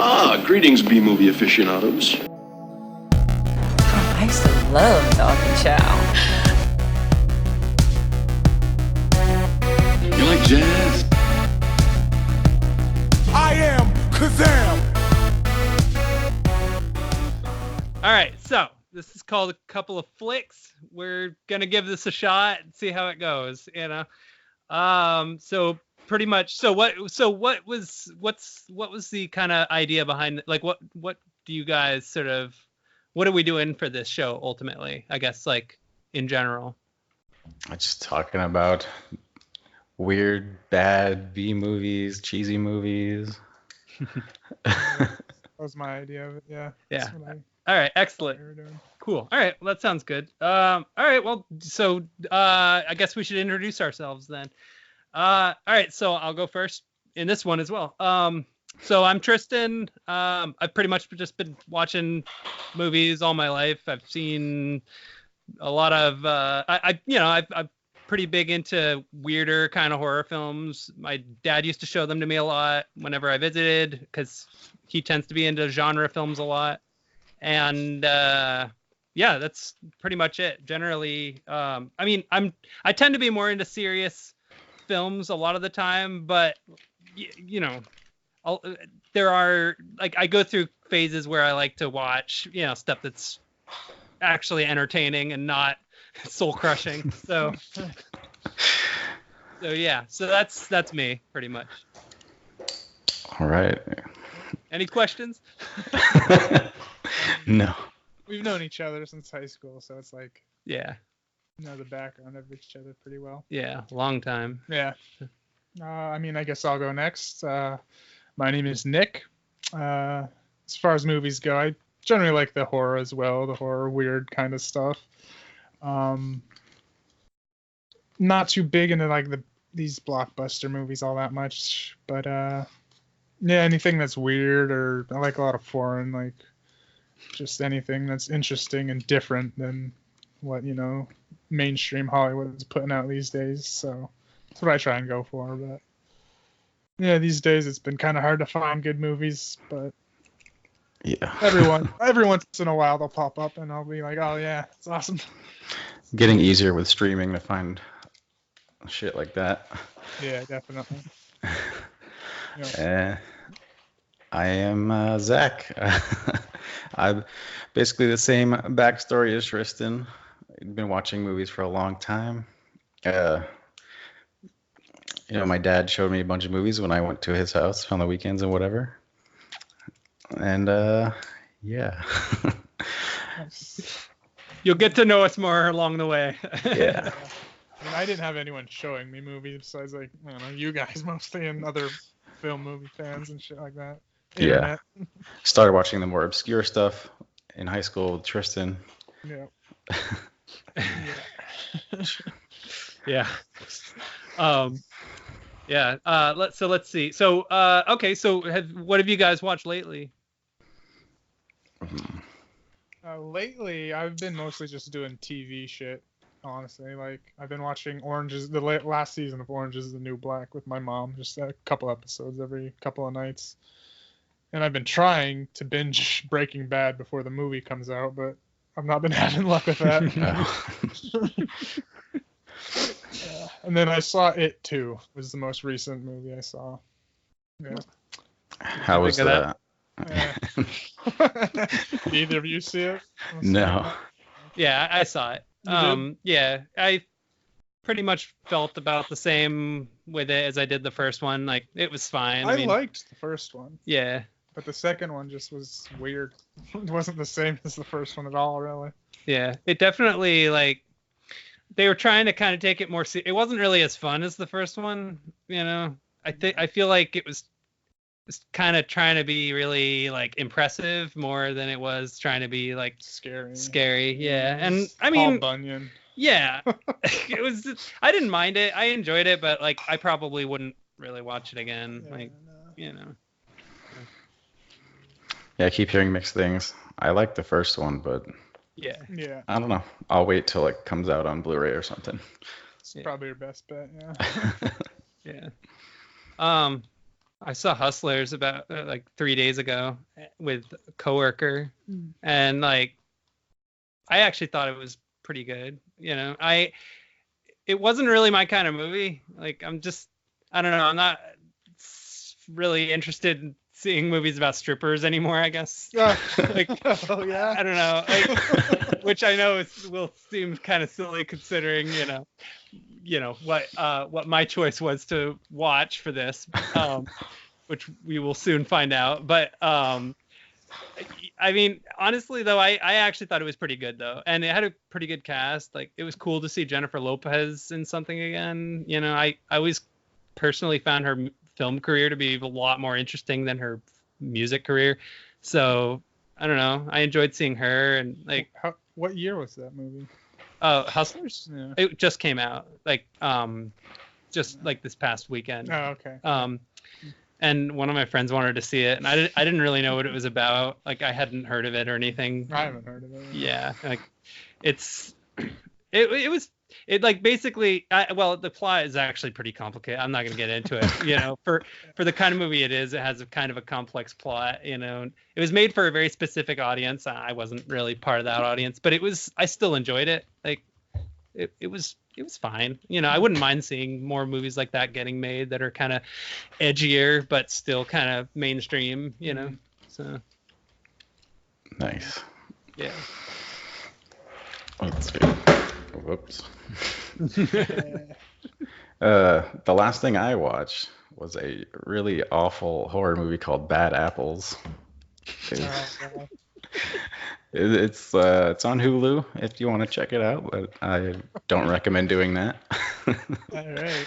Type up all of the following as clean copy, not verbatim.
Ah, greetings, B-movie aficionados. Oh, I used to love Dog and Chow. You like jazz? I am Kazaam. All right, so this is called A Couple of Flicks. We're gonna give this a shot and see how it goes. So pretty much. So what was the kind of idea behind it? Like what do you guys sort of? What are we doing for this show ultimately? I guess like in general. Just talking about weird, bad B movies, cheesy movies. That was my idea of it. Yeah. Yeah. That's what All right, excellent. we were doing. Cool. All right, well, that sounds good. All right, well, so I guess we should introduce ourselves then. All right, so I'll go first in this one as well. So I'm Tristan. I've pretty much just been watching movies all my life. I've seen a lot of I'm pretty big into weirder kind of horror films. My dad used to show them to me a lot whenever I visited because he tends to be into genre films a lot. And yeah, that's pretty much it. Generally, I tend to be more into serious films a lot of the time, but there are like I go through phases where I like to watch stuff that's actually entertaining and not soul crushing. So yeah, so that's me pretty much. All right. Any questions? No. We've known each other since high school, so it's like Yeah, know the background of each other pretty well. yeah, long time. Yeah. I guess I'll go next. My name is Nick. As far as movies go, I generally like the horror as well, the horror weird kind of stuff. Not too big into like these blockbuster movies all that much, but yeah, anything that's weird, or I like a lot of foreign, like just anything that's interesting and different than what mainstream Hollywood is putting out these days. So that's what I try and go for. But yeah, these days it's been kind of hard to find good movies, but Yeah. every once in a while they'll pop up and I'll be like, oh yeah, it's awesome. Getting easier with streaming to find shit like that. Yeah, definitely. Yeah. I am Zach. I'm basically the same backstory as Tristan. I've been watching movies for a long time. My dad showed me a bunch of movies when I went to his house on the weekends and whatever. And yeah. You'll get to know us more along the way. Yeah. I didn't have anyone showing me movies besides like you guys mostly and other film movie fans and shit like that. Yeah. Started watching the more obscure stuff in high school with Tristan. Yeah. Yeah. Yeah. Let's see. So okay. So what have you guys watched lately? Lately, I've been mostly just doing TV shit. Honestly, like I've been watching the last season of Orange is the New Black with my mom, just a couple episodes every couple of nights. And I've been trying to binge Breaking Bad before the movie comes out, but I've not been having luck with that. And then I saw It Too, was the most recent movie I saw. Yeah. How was think of that? Did either of you see it? No. Yeah, I saw it. You did? Yeah, I pretty much felt about the same with it as I did the first one. Like it was fine. I mean, liked the first one, Yeah. but the second one just was weird. It wasn't the same as the first one at all, really. Yeah, it definitely like they were trying to kind of take it more. It wasn't really as fun as the first one, I feel like it was kind of trying to be really like impressive more than it was trying to be like Scary. Yeah, and I Paul mean, Bunyan. yeah, it was. I didn't mind it. I enjoyed it, but like I probably wouldn't really watch it again. Yeah, no. Yeah, I keep hearing mixed things. I like the first one, but Yeah. Yeah, I don't know. I'll wait till it comes out on Blu-ray or something. it's Yeah. probably your best bet. Yeah. Yeah. I saw Hustlers about like 3 days ago with a coworker, and like I actually thought it was pretty good. It wasn't really my kind of movie. Like I don't know. I'm not really interested in seeing movies about strippers anymore, I guess. Like, Oh yeah. I don't know. Like, which I know will seem kind of silly considering, what my choice was to watch for this, which we will soon find out. But I mean, honestly, though, I actually thought it was pretty good, though. And it had a pretty good cast. Like, it was cool to see Jennifer Lopez in something again. I always personally found her film career to be a lot more interesting than her music career. So, I don't know. I enjoyed seeing her. And, like, What year was that movie? Hustlers? Yeah. It just came out. Like, just, like, this past weekend. Oh, okay. And one of my friends wanted to see it, and I didn't really know what it was about. Like, I hadn't heard of it or anything. I haven't heard of it. Yeah, like it like basically. Well, the plot is actually pretty complicated. I'm not gonna get into it. For the kind of movie it is, it has a kind of a complex plot. It was made for a very specific audience. I wasn't really part of that audience, but I still enjoyed it. Like, it was fine. I wouldn't mind seeing more movies like that getting made that are kind of edgier but still kind of mainstream. So Nice. yeah. Let's see. Whoops. The last thing I watched was a really awful horror movie called Bad Apples. It's on Hulu if you want to check it out, but I don't recommend doing that. All right.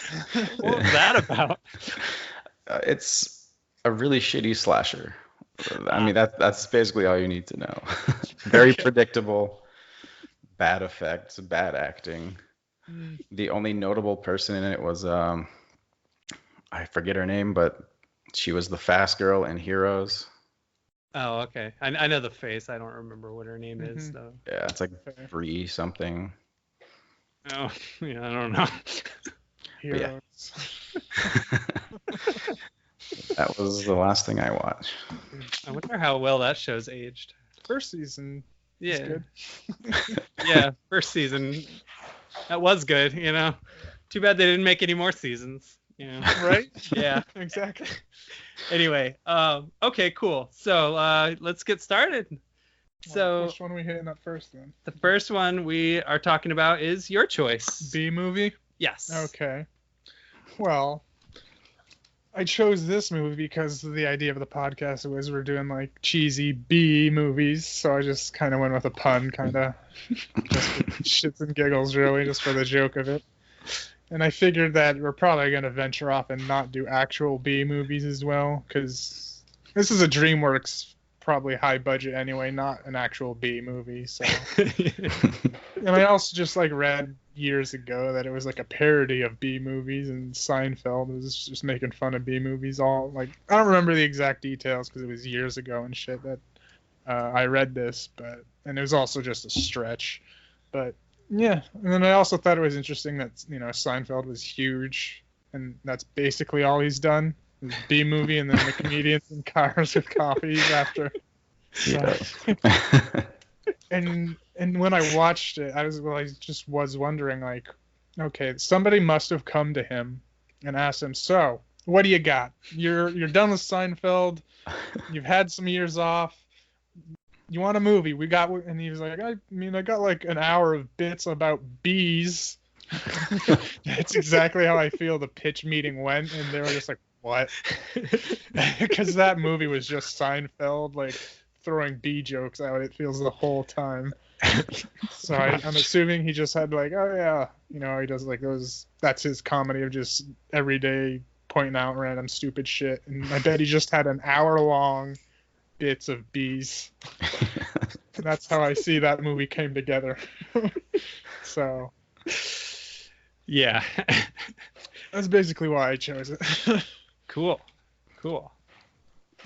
What was that about? It's a really shitty slasher. I mean, that's basically all you need to know. Very predictable, bad effects, bad acting. The only notable person in it was I forget her name, but she was the fast girl in Heroes. Oh, okay. I know the face. I don't remember what her name is though. Yeah, it's like Free something. Oh, yeah, I don't know. Heroes. That was the last thing I watched. I wonder how well that show's aged. First season. Yeah. Good. Yeah, first season. That was good. Too bad they didn't make any more seasons. Right? Yeah. Exactly. Anyway, okay, cool. So let's get started. So which one are we hitting up first then? the first one we are talking about is your choice. B movie? Yes. Okay. Well, I chose this movie because the idea of the podcast was we're doing like cheesy B movies, so I just kind of went with a pun, kind of just for shits and giggles, really, just for the joke of it. And I figured that we're probably going to venture off and not do actual B movies as well, because this is a DreamWorks probably high budget anyway, not an actual B movie. So, and I also just like read years ago that it was like a parody of B movies, and Seinfeld was just making fun of B movies. All like I don't remember the exact details because it was years ago and shit that I read this, and it was also just a stretch, but. Yeah, and then I also thought it was interesting that Seinfeld was huge, and that's basically all he's done. His B movie, and then the comedians in cars with coffee after. So, and when I watched it, I just was wondering, like, okay, somebody must have come to him and asked him, so what do you got? You're done with Seinfeld. You've had some years off. You want a movie? We got, and he was like, I got like an hour of bits about bees. That's exactly how I feel the pitch meeting went, and they were just like, what? Because that movie was just Seinfeld, like, throwing bee jokes out, it feels the whole time. So I'm assuming he just had like, oh yeah, he does like those, that's his comedy of just every day pointing out random stupid shit, and I bet he just had an hour-long bits of bees. That's how I see that movie came together. So yeah. That's basically why I chose it. Cool.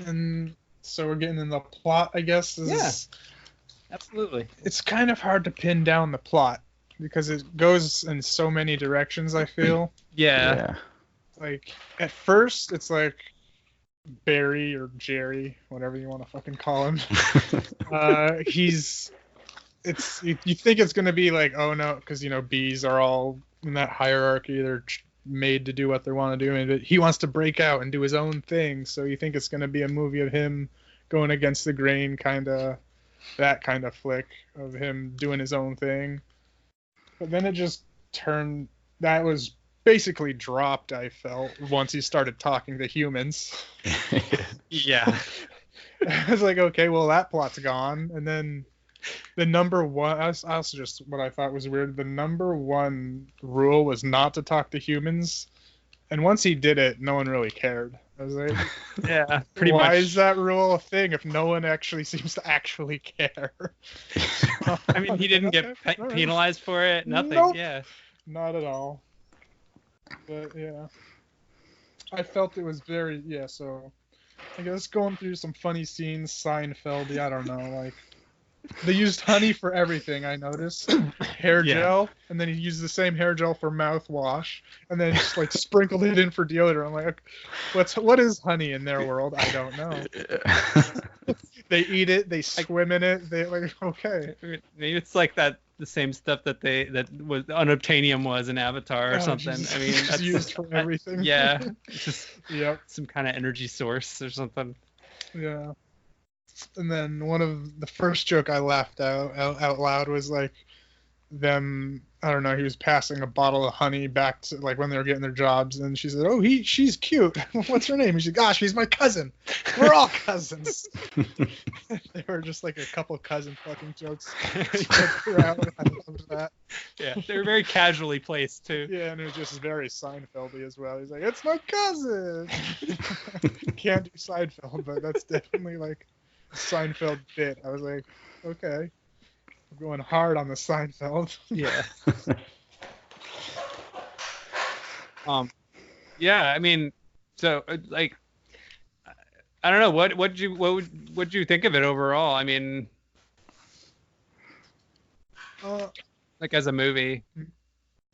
And so we're getting in the plot, I guess. Absolutely. It's kind of hard to pin down the plot because it goes in so many directions, I feel. Yeah. Like at first it's like Barry or Jerry, whatever you want to fucking call him. You think it's gonna be like, oh no, because bees are all in that hierarchy. They're made to do what they want to do, and he wants to break out and do his own thing. So you think it's gonna be a movie of him going against the grain, that kind of flick of him doing his own thing. But then it just turned. That was basically dropped, I felt, once he started talking to humans. Yeah. I was like, okay, well, that plot's gone. And then the number one, also just what I thought was weird, the number one rule was not to talk to humans. And once he did it, no one really cared. I was like, yeah, pretty why much. is that rule a thing if no one actually seems to actually care? I mean, he didn't get Okay, all right. penalized for it. Nothing. Nope. Yeah. Not at all. But yeah, I felt it was very so. I guess going through some funny scenes, Seinfeld. I don't know, like they used honey for everything. I noticed hair gel, and then he used the same hair gel for mouthwash, and then just like sprinkled it in for deodorant. I'm like, what is honey in their world? I don't know. They eat it, they swim in it. They like okay. Maybe it's like the same stuff that was unobtainium was in Avatar or something. Jesus. I mean, It's that's used for everything. Yeah, it's just Yep. some kind of energy source or something. Yeah. And then one of the first joke I laughed out loud was like them. I don't know. He was passing a bottle of honey back to like when they were getting their jobs, and she said, "Oh, she's cute. What's her name?" He said, "Gosh, she's my cousin. We're all cousins." They were just like a couple cousin fucking jokes throughout. I loved that. Yeah, they were very casually placed too. Yeah, and it was just very Seinfeldy as well. He's like, "It's my cousin." Can't do Seinfeld, but that's definitely like a Seinfeld bit. I was like, okay. We're going hard on the Seinfeld. Yeah. Yeah, I mean, so like, I don't know, what would you think of it overall? I mean, like as a movie.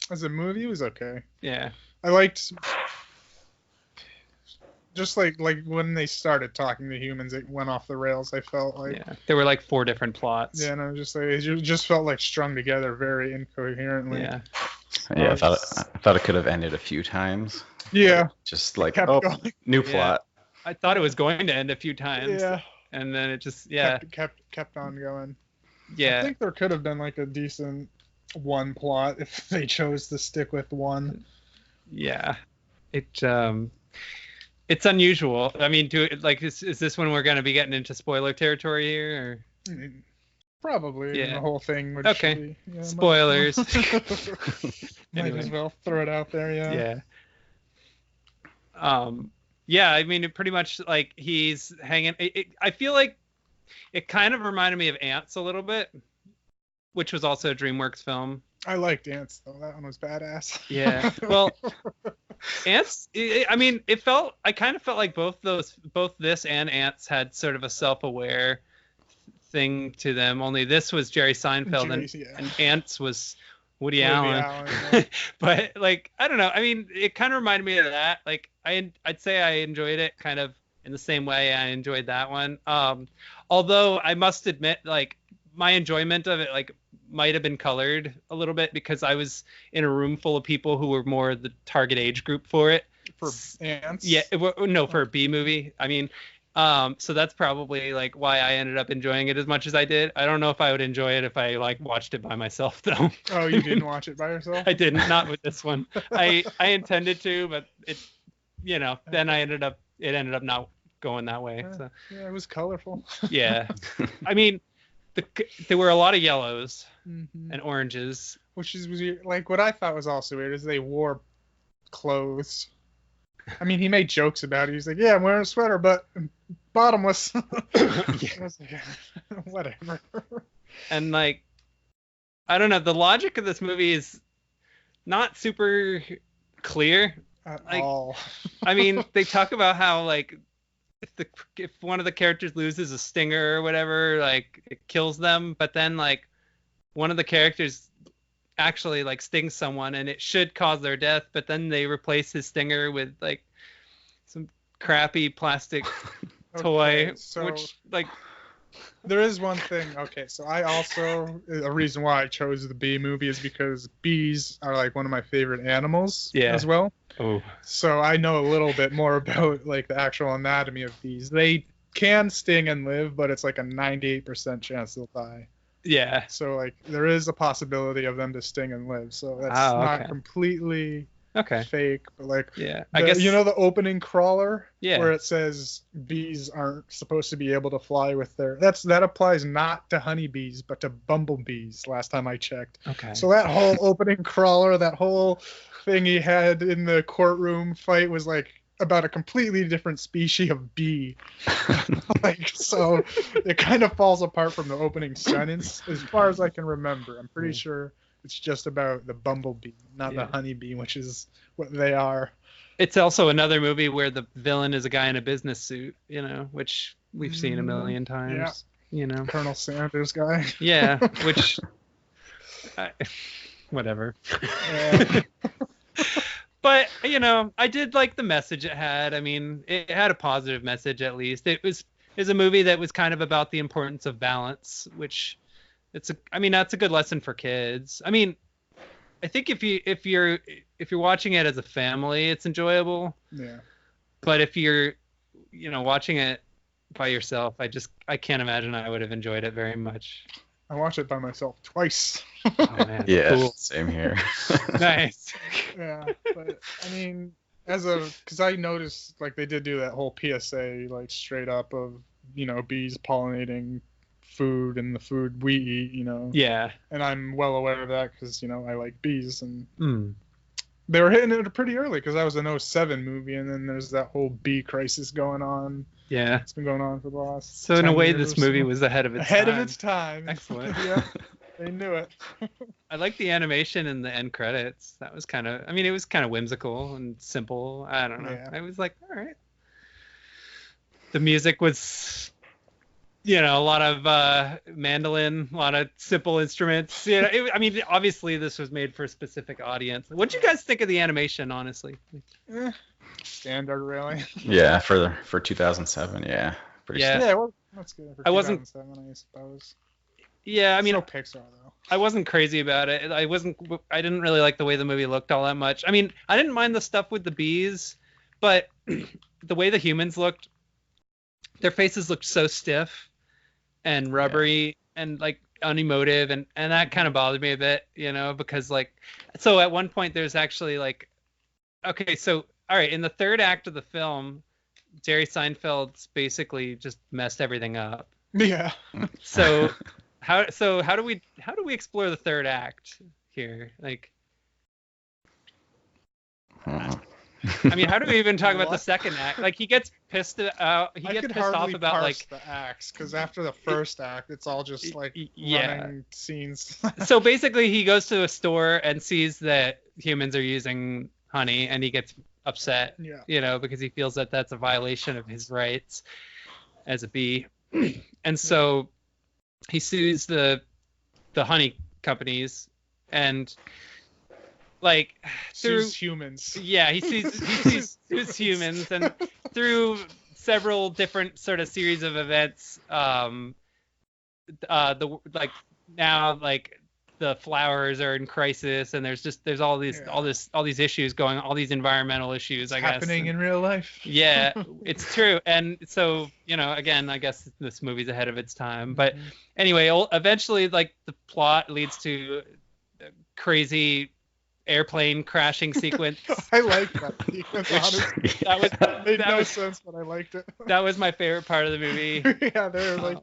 As a movie, it was okay. Yeah. I liked just like when they started talking to humans, it went off the rails. I felt like there were like 4 different plots. Yeah, and I was just like it just felt like strung together very incoherently. Yeah. Yeah, I thought it could have ended a few times. Yeah. Just like Kept going. new plot. I thought it was going to end a few times. Yeah. And then it just kept on going. Yeah. I think there could have been like a decent one plot if they chose to stick with one. Yeah. It's unusual. I mean, is this when we're going to be getting into spoiler territory here? Or? Probably. Yeah. The whole thing would Okay. be, Spoilers. Might as well throw it out there. Yeah. Yeah. I mean, it pretty much like he's hanging. I feel like it kind of reminded me of Ants a little bit, which was also a DreamWorks film. I liked Ants though. That one was badass. Yeah. Well, Ants. I mean, I kind of felt like both this and Ants had sort of a self-aware thing to them. Only this was Jerry Seinfeld and Ants was Woody Allen. Yeah. But like, I don't know. I mean, it kind of reminded me of that. Like, I'd say I enjoyed it kind of in the same way I enjoyed that one. Although I must admit, like, my enjoyment of it, like, might have been colored a little bit because I was in a room full of people who were more the target age group for it. For Ants? Yeah, no, for a B movie. I mean, so that's probably like why I ended up enjoying it as much as I did. I don't know if I would enjoy it if I like watched it by myself though. Oh, you didn't watch it by yourself? I didn't, not with this one. I intended to, but it, then it ended up not going that way. So. Yeah, it was colorful. Yeah, I mean, there were a lot of yellows and oranges, which is weird. Like what I thought was also weird is they wore clothes. I mean, he made jokes about it. He's like, "Yeah, I'm wearing a sweater, but bottomless." Whatever. And like, I don't know. The logic of this movie is not super clear At like, all. I mean, they talk about how like if one of the characters loses a stinger or whatever, like it kills them, but then like one of the characters actually like stings someone and it should cause their death, but then they replace his stinger with like some crappy plastic toy, Okay, so which like there is one thing. Okay, so I also a reason why I chose the bee movie is because bees are like one of my favorite animals Yeah. as well. oh So I know a little bit more about like the actual anatomy of bees. They can sting and live, but it's like a 98% chance they'll die. yeah. So like there is a possibility of them to sting and live. So that's Oh, not okay. completely Okay. fake, but like Yeah. I guess you know the opening crawler Yeah. where it says bees aren't supposed to be able to fly with their that applies not to honeybees but to bumblebees last time I checked. Okay. So that whole opening crawler, that whole thing he had in the courtroom fight was like about a completely different species of bee. Like so it kind of falls apart from the opening sentence as far as I can remember. I'm pretty sure it's just about the bumblebee, not the honeybee, which is what they are. It's also another movie where the villain is a guy in a business suit, which we've seen a million times. Colonel Sanders guy. Yeah, which whatever. Yeah. But I did like the message it had. I mean, it had a positive message at least. It was a movie that was kind of about the importance of balance, which that's a good lesson for kids. I mean, I think if you're watching it as a family, it's enjoyable. Yeah. But if you're watching it by yourself, I can't imagine I would have enjoyed it very much. I watched it by myself twice. Oh man. Yeah, Cool. same here. Nice. Yeah, but I mean, because I noticed like they did do that whole PSA like straight up of bees pollinating food and the food we eat, Yeah. and I'm well aware of that because I like bees, and Mm. they were hitting it pretty early because that was an '07 movie, and then there's that whole bee crisis going on. Yeah. It's been going on for the last So in a 10 way, years this or movie so. was ahead of its ahead time. of its time. Excellent. Yeah, they knew it. I like the animation in the end credits. That was it was kind of whimsical and simple. I don't know. Yeah. I was like, all right. The music was, a lot of mandolin, a lot of simple instruments. Obviously this was made for a specific audience. What did you guys think of the animation, honestly? Standard, really. Yeah, for 2007, yeah. Pretty Yeah. Yeah, well, that's good. For I wasn't- 2007, I suppose. Yeah, It's no Pixar though. I wasn't crazy about it. I didn't really like the way the movie looked all that much. I mean, I didn't mind the stuff with the bees, but the way the humans looked, their faces looked so stiff and rubbery and like unemotive, and that kind of bothered me a bit, because so at one point there's actually okay, so all right, in the third act of the film, Jerry Seinfeld's basically just messed everything up. Yeah. So how do we explore the third act here? I mean, how do we even talk about the second act? He gets pissed out. He I gets could pissed off hardly about parse the acts because after the first act, it's all just yeah. running scenes. So basically, he goes to a store and sees that humans are using honey, and he gets upset. Yeah. Because he feels that that's a violation of his rights as a bee, and so he sues the honey companies and through Sues humans. yeah, he sees humans, and through several different sort of series of events, the flowers are in crisis, and there's all these issues going, all these environmental issues, I guess, happening in real life. Yeah, it's true. And so, again, I guess this movie's ahead of its time. But anyway, eventually, the plot leads to a crazy airplane crashing sequence. I like that sequence, honestly. That Made no sense, but I liked it. That was my favorite part of the movie. Yeah, they were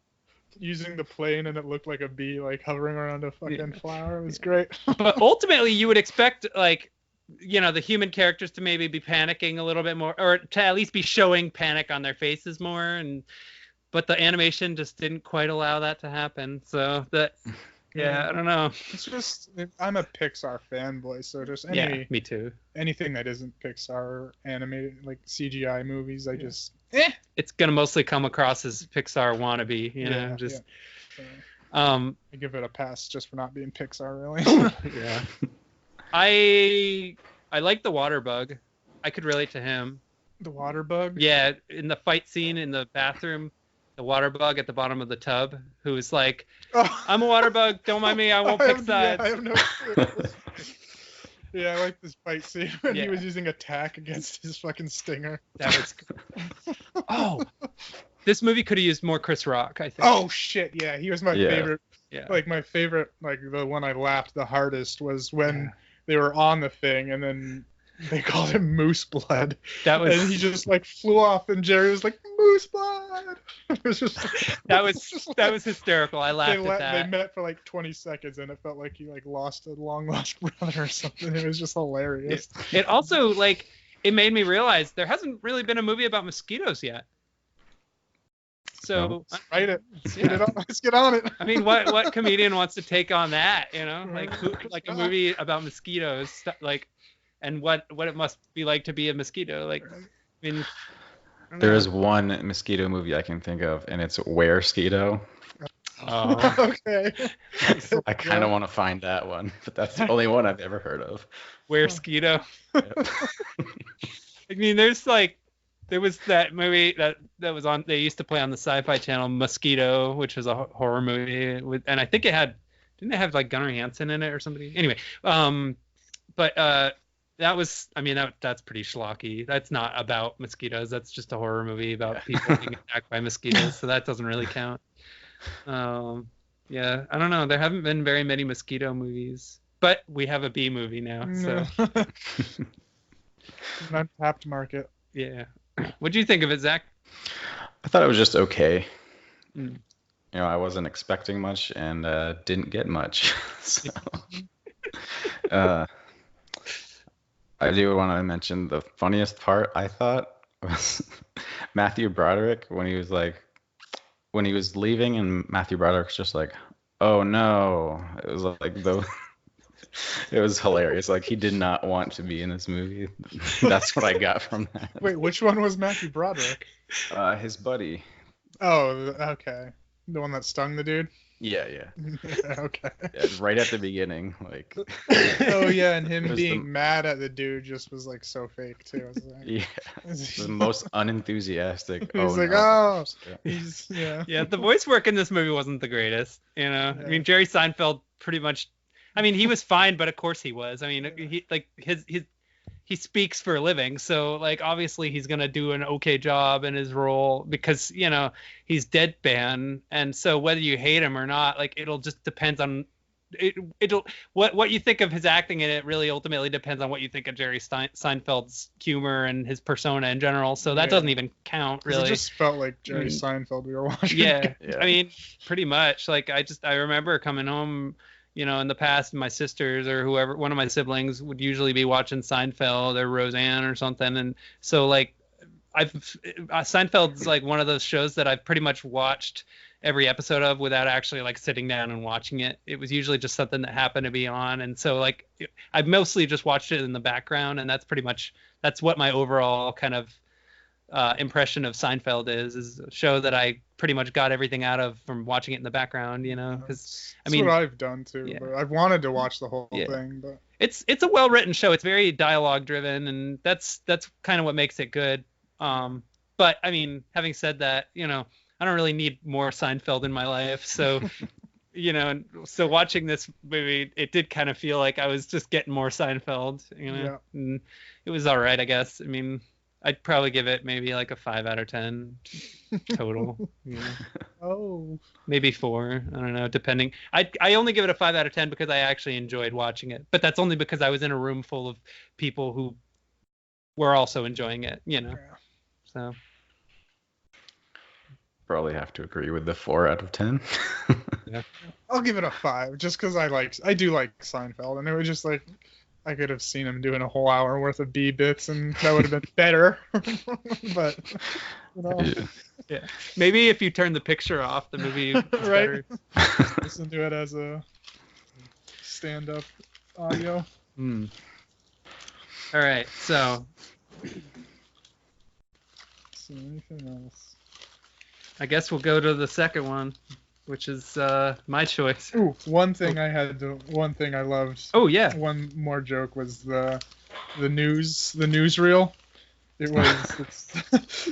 using the plane, and it looked like a bee hovering around a fucking flower. It was great. But ultimately, you would expect the human characters to maybe be panicking a little bit more, or to at least be showing panic on their faces more, but the animation just didn't quite allow that to happen. So I don't know. It's just I'm a Pixar fanboy, so just me too. Anything that isn't Pixar animated, like CGI movies, I just It's gonna mostly come across as Pixar wannabe, I give it a pass just for not being Pixar, really. Yeah. I like the water bug. I could relate to him. The water bug. Yeah, in the fight scene in the bathroom, the water bug at the bottom of the tub, who's like, Oh. "I'm a water bug. Don't mind me. I won't pick sides." Yeah, I have no clue. Yeah, I like this fight scene when he Yeah. was using attack against his fucking stinger. That was. Oh, this movie could have used more Chris Rock, I think. Oh shit, yeah, he was my Yeah. favorite. Yeah. Like my favorite, like the one I laughed the hardest was when they were on the thing and then they called him Moose Blood. That was. And he just like flew off and Jerry was like, Moose Blood. It was just That was hysterical. I laughed they at that. They met for like 20 seconds and it felt like he like lost a long lost brother or something. It was just hilarious. It also like it made me realize there hasn't really been a movie about mosquitoes yet. So Write it. Yeah. Let's get on it. I mean, what comedian wants to take on that? You know, like a movie about mosquitoes, like, and what it must be like to be a mosquito. Like, I mean, I don't There know. is one mosquito movie I can think of, and it's Where Skeeto. Oh. Okay. I kind of want to find that one, but that's the only one I've ever heard of. Where Skeeto. I mean, there was that movie that was on. They used to play on the Sci-Fi Channel, Mosquito, which was a horror movie and I think didn't it have like Gunnar Hansen in it or somebody? Anyway, but that was, I mean, that's pretty schlocky. That's not about mosquitoes. That's just a horror movie about people being attacked by mosquitoes. So that doesn't really count. Yeah, I don't know. There haven't been very many mosquito movies, but we have a bee movie now. So An untapped market. yeah. What do you think of it, Zach? I thought it was just okay. Mm. You know, I wasn't expecting much and didn't get much. So, I do want to mention the funniest part, I thought, was Matthew Broderick when he was leaving and Matthew Broderick's just like, "Oh no." It was like it was hilarious. Like he did not want to be in this movie. That's what I got from that. Wait, which one was Matthew Broderick? His buddy. Oh, okay. The one that stung the dude? Yeah. Okay. Yeah, right at the beginning, like. Oh yeah, and him It was being mad at the dude just was like so fake too. It was like, Yeah, the most unenthusiastic. He's like, no. he's yeah. Yeah, the voice work in this movie wasn't the greatest. You know, I mean, Jerry Seinfeld pretty much. I mean, he was fine, but of course he was. I mean, he like he speaks for a living, so like obviously he's gonna do an okay job in his role because you know he's deadpan, and so whether you hate him or not, like it'll just depends on it'll what you think of his acting, and it really ultimately depends on what you think of Jerry Seinfeld's humor and his persona in general. So that doesn't even count really. It just felt like Jerry Seinfeld we were watching. Yeah, I mean, pretty much. Like I remember coming home. You know, in the past, my sisters or whoever, one of my siblings would usually be watching Seinfeld or Roseanne or something. And so like Seinfeld's like one of those shows that I've pretty much watched every episode of without actually like sitting down and watching it. It was usually just something that happened to be on. And so like I've mostly just watched it in the background. And that's what my overall kind of impression of Seinfeld is a show that I pretty much got everything out of from watching it in the background, you know, because I mean, that's what I've done too. Yeah. But I've wanted to watch the whole thing, but it's a well-written show. It's very dialogue driven, and that's kind of what makes it good. But I mean, having said that, you know, I don't really need more Seinfeld in my life, so you know, so watching this movie, it did kind of feel like I was just getting more Seinfeld, you know, and it was all right, I guess. I mean, I'd probably give it maybe like a 5 out of 10 total. You know? Oh, maybe 4. I don't know, depending. I only give it a 5 out of 10 because I actually enjoyed watching it. But that's only because I was in a room full of people who were also enjoying it, you know. So Probably have to agree with the 4 out of 10. yeah. I'll give it a 5 just because I do like Seinfeld, and it was just like I could have seen him doing a whole hour worth of B bits, and that would have been better. But you know, yeah, maybe if you turn the picture off, the movie is right? better. Listen to it as a stand-up audio. All right, so See anything else? I guess we'll go to the second one, which is my choice. Ooh, one thing I loved. Oh yeah. One more joke was the newsreel It was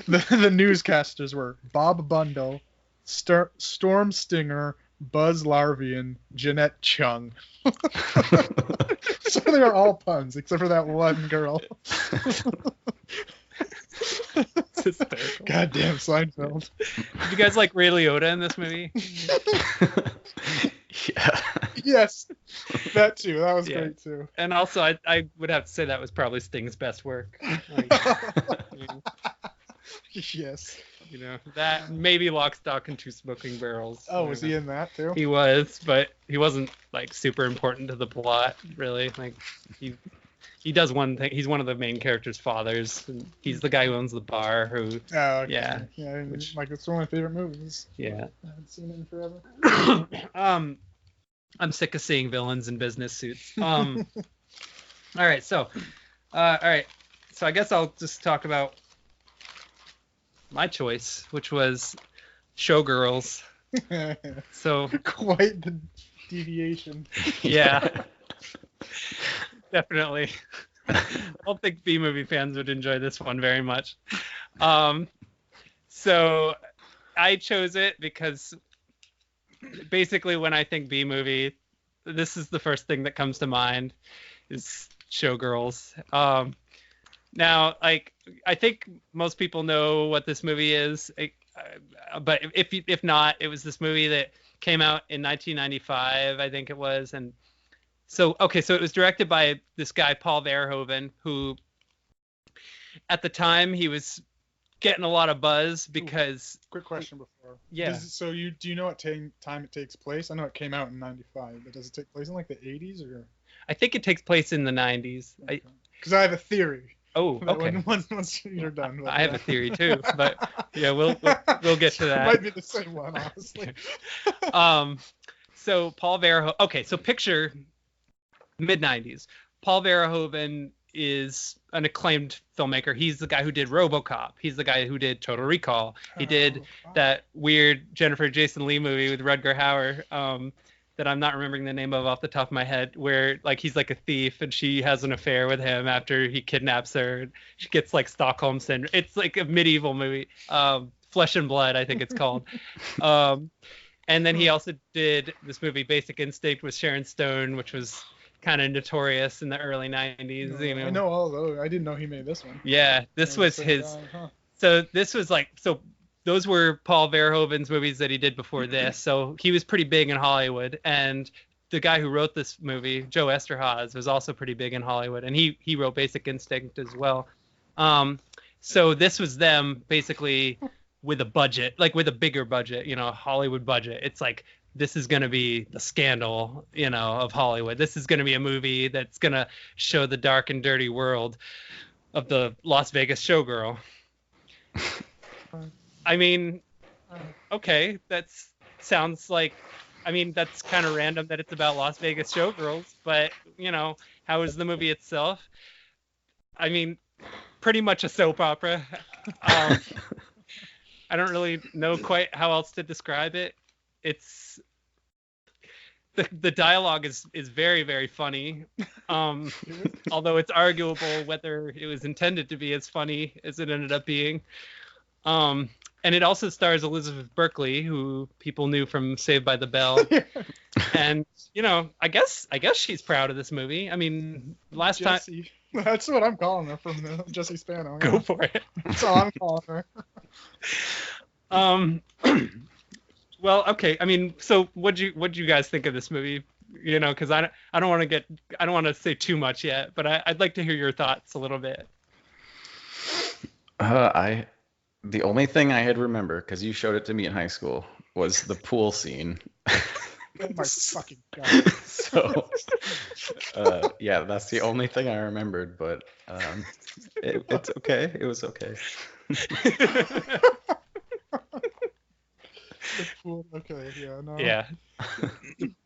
the newscasters were Bob Bundle, Storm Stinger, Buzz Larvian, Jeanette Chung. So they were all puns except for that one girl. It's hysterical. Goddamn Seinfeld. Did you guys like Ray Liotta in this movie? Yeah. Yes, that too. That was Yeah. great too. And also, I would have to say that was probably Sting's best work. Like, I mean, Yes. you know, that maybe Lock, Stock, and Two Smoking Barrels. Oh, was he in that too? He was, but he wasn't like super important to the plot, really. Like he does one thing. He's one of the main character's fathers. And he's the guy who owns the bar. Who, Oh, okay. Yeah. Yeah. I mean, Which- like it's one of my favorite movies. yeah. I haven't seen it in forever. I'm sick of seeing villains in business suits. All right, so I guess I'll just talk about my choice, which was Showgirls. So Quite the deviation. yeah, definitely. I don't think B movie fans would enjoy this one very much. So I chose it because basically when I think B movie, this is the first thing that comes to mind is Showgirls. Now, like, I think most people know what this movie is, but if not, it was this movie that came out in 1995, I think it was, and so it was directed by this guy Paul Verhoeven, who at the time he was getting a lot of buzz because Quick question before. Yeah. So do you know what time it takes place? I know it came out in '95, but does it take place in like the '80s or? I think it takes place in the 90s. Because I have a theory. Oh, that okay. Once you're done. But I have a theory too, but yeah, we'll get to It that. might be the same one, honestly. So Paul Verhoeven. Okay, so picture mid 90s. Paul Verhoeven is an acclaimed filmmaker. He's the guy who did RoboCop. He's the guy who did Total Recall. He did that weird Jennifer Jason Leigh movie with Rutger Hauer that I'm not remembering the name of off the top of my head, where like he's like a thief and she has an affair with him after he kidnaps her. She gets like Stockholm syndrome. It's like a medieval movie. Flesh and Blood, I think it's called. And then he also did this movie Basic Instinct with Sharon Stone, which was kind of notorious in the early 90s. You know? I know all those. I didn't know he made this one. Yeah, this was Same his. guy, huh? So this was like, so those were Paul Verhoeven's movies that he did before this. So he was pretty big in Hollywood. And the guy who wrote this movie, Joe Esterhazy, was also pretty big in Hollywood. And he wrote Basic Instinct as well. So this was them basically with a budget, like with a bigger budget, you know, Hollywood budget. It's like, this is going to be the scandal, you know, of Hollywood. This is going to be a movie that's going to show the dark and dirty world of the Las Vegas showgirl. I mean, okay, sounds like, I mean, that's kind of random that it's about Las Vegas showgirls, but, you know, how is the movie itself? I mean, pretty much a soap opera. I don't really know quite how else to describe it. It's the dialogue is very, very funny, although it's arguable whether it was intended to be as funny as it ended up being. And it also stars Elizabeth Berkley, who people knew from Saved by the Bell. And, you know, I guess she's proud of this movie. I mean, last time... That's what I'm calling her from the Jesse Spano. Go for it. That's all I'm calling her. Well, okay. I mean, so what'd you guys think of this movie? You know, because I don't want to say too much yet, but I'd like to hear your thoughts a little bit. The only thing I had remember, because you showed it to me in high school, was the pool scene. Oh my fucking god. So, yeah, that's the only thing I remembered, but it's okay. It was okay. The pool, okay, yeah, no. Yeah.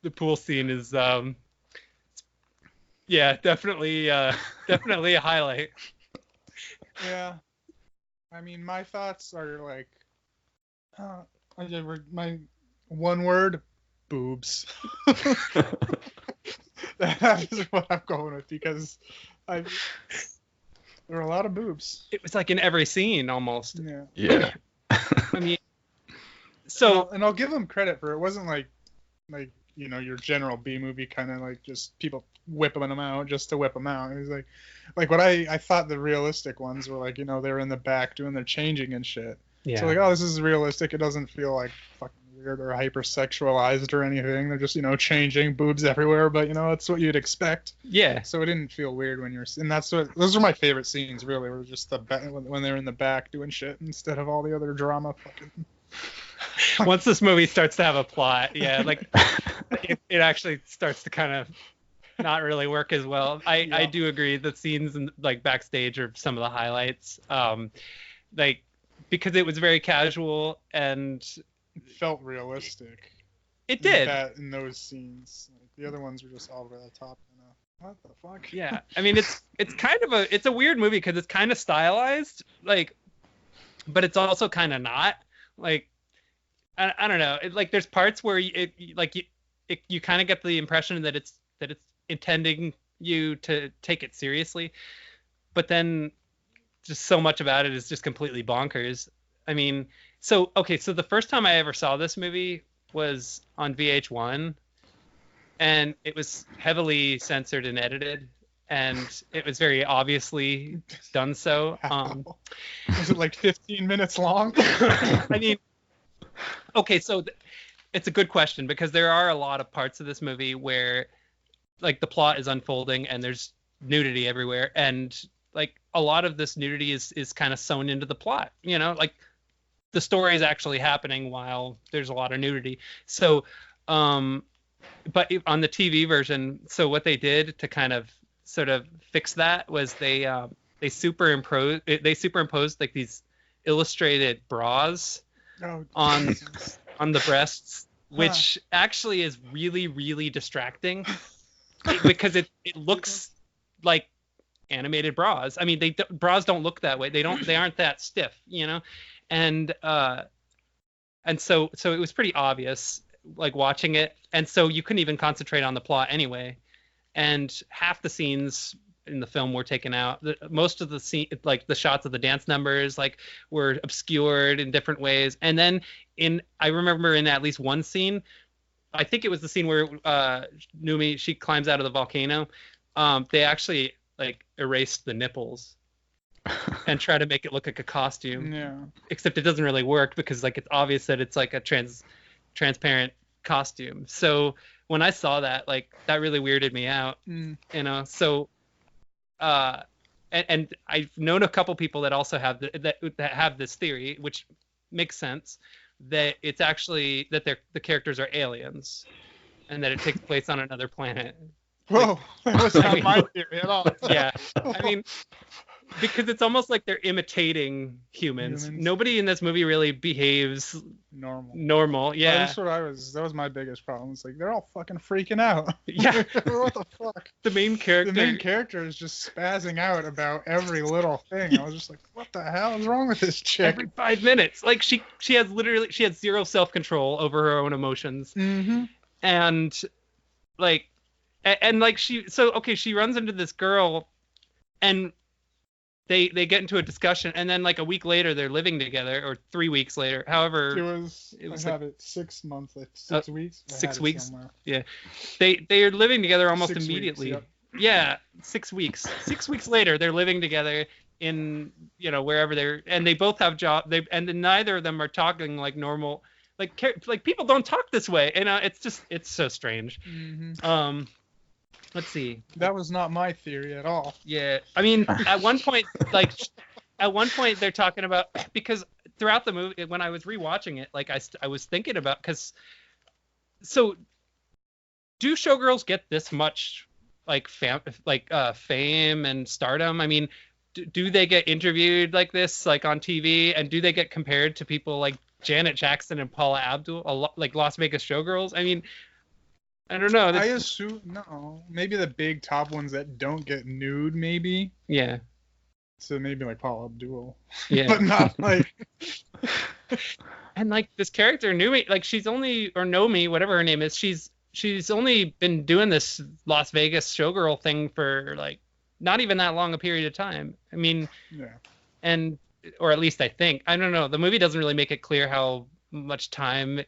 The pool scene is yeah, definitely a highlight. Yeah. I mean, my thoughts are like, my one word, boobs. That is what I'm going with, because There were a lot of boobs. It was like in every scene almost. Yeah. Yeah. I mean, so And I'll give them credit for it. Wasn't like your general B movie kind of like just people whipping them out just to whip them out. It was like what I thought the realistic ones were like, they were in the back doing their changing and shit. yeah. So like, oh, this is realistic. It doesn't feel like fucking weird or hypersexualized or anything. They're just, changing, boobs everywhere, but that's what you'd expect. Yeah. So it didn't feel weird when and those are my favorite scenes really, were just when they're in the back doing shit instead of all the other drama fucking. Once this movie starts to have a plot, yeah, like it actually starts to kind of not really work as well. I do agree the scenes in, like backstage are some of the highlights. Like because it was very casual and It felt realistic. it did. In those scenes. Like, the other ones were just all over the top. What the fuck? Yeah, I mean it's kind of it's a weird movie because it's kind of stylized, like, but it's also kind of not. Like, I don't know. Like there's parts where you kind of get the impression that it's intending you to take it seriously, but then just so much about it is just completely bonkers. I mean, so the first time I ever saw this movie was on VH1, and it was heavily censored and edited, and it was very obviously done so. Was it like 15 minutes long? I mean, so it's a good question because there are a lot of parts of this movie where like the plot is unfolding and there's nudity everywhere, and like a lot of this nudity is kind of sewn into the plot, like the story is actually happening while there's a lot of nudity. So but on the TV version, so what they did to kind of sort of fix that was they superimposed like these illustrated bras on the breasts, which actually is really, really distracting because it looks like animated bras. I mean, bras don't look that way. They aren't that stiff, and so it was pretty obvious like watching it, and so you couldn't even concentrate on the plot anyway, and half the scenes in the film were taken out. Most of the scene, like the shots of the dance numbers, like were obscured in different ways. And then I remember in at least one scene, I think it was the scene where Numi, she climbs out of the volcano. They actually like erased the nipples and try to make it look like a costume. Yeah. Except it doesn't really work because like it's obvious that it's like a transparent costume. So when I saw that, like that really weirded me out. So and I've known a couple people that also have that have this theory, which makes sense, that it's actually that the characters are aliens and that it takes place on another planet. Whoa, that was not my theory at all. Yeah, I mean, because it's almost like they're imitating humans. Nobody in this movie really behaves normal. Yeah, that's what that was my biggest problem. It's like they're all fucking freaking out. Yeah. What the fuck? The main character is just spazzing out about every little thing. I was just like, what the hell is wrong with this chick? Every 5 minutes, like she has zero self-control over her own emotions. Mm-hmm. And like she runs into this girl, and they get into a discussion, and then like a week later they're living together, or 3 weeks later, however it was like, 6 months, like 6 weeks. 6 weeks. Yeah, they are living together almost 6 immediately. weeks, yep. Yeah, 6 weeks. 6 weeks later they're living together in wherever and they both have jobs. And then neither of them are talking like normal, like people don't talk this way, and it's so strange. Mm-hmm. Let's see. That was not my theory at all. Yeah, I mean, at one point they're talking about, because throughout the movie, when I was rewatching it, like I was thinking about, so do showgirls get this much like fame and stardom? I mean, do they get interviewed like this, like on TV, and do they get compared to people like Janet Jackson and Paula Abdul, like Las Vegas showgirls? I mean, I don't know. I assume no. Maybe the big top ones that don't get nude, maybe. Yeah. So maybe like Paula Abdul. Yeah. But not like. And like this character, Numi, like she's only, or Nomi, whatever her name is, she's only been doing this Las Vegas showgirl thing for like not even that long a period of time. I mean, Yeah. and or at least I think. I don't know. The movie doesn't really make it clear how much time. Right.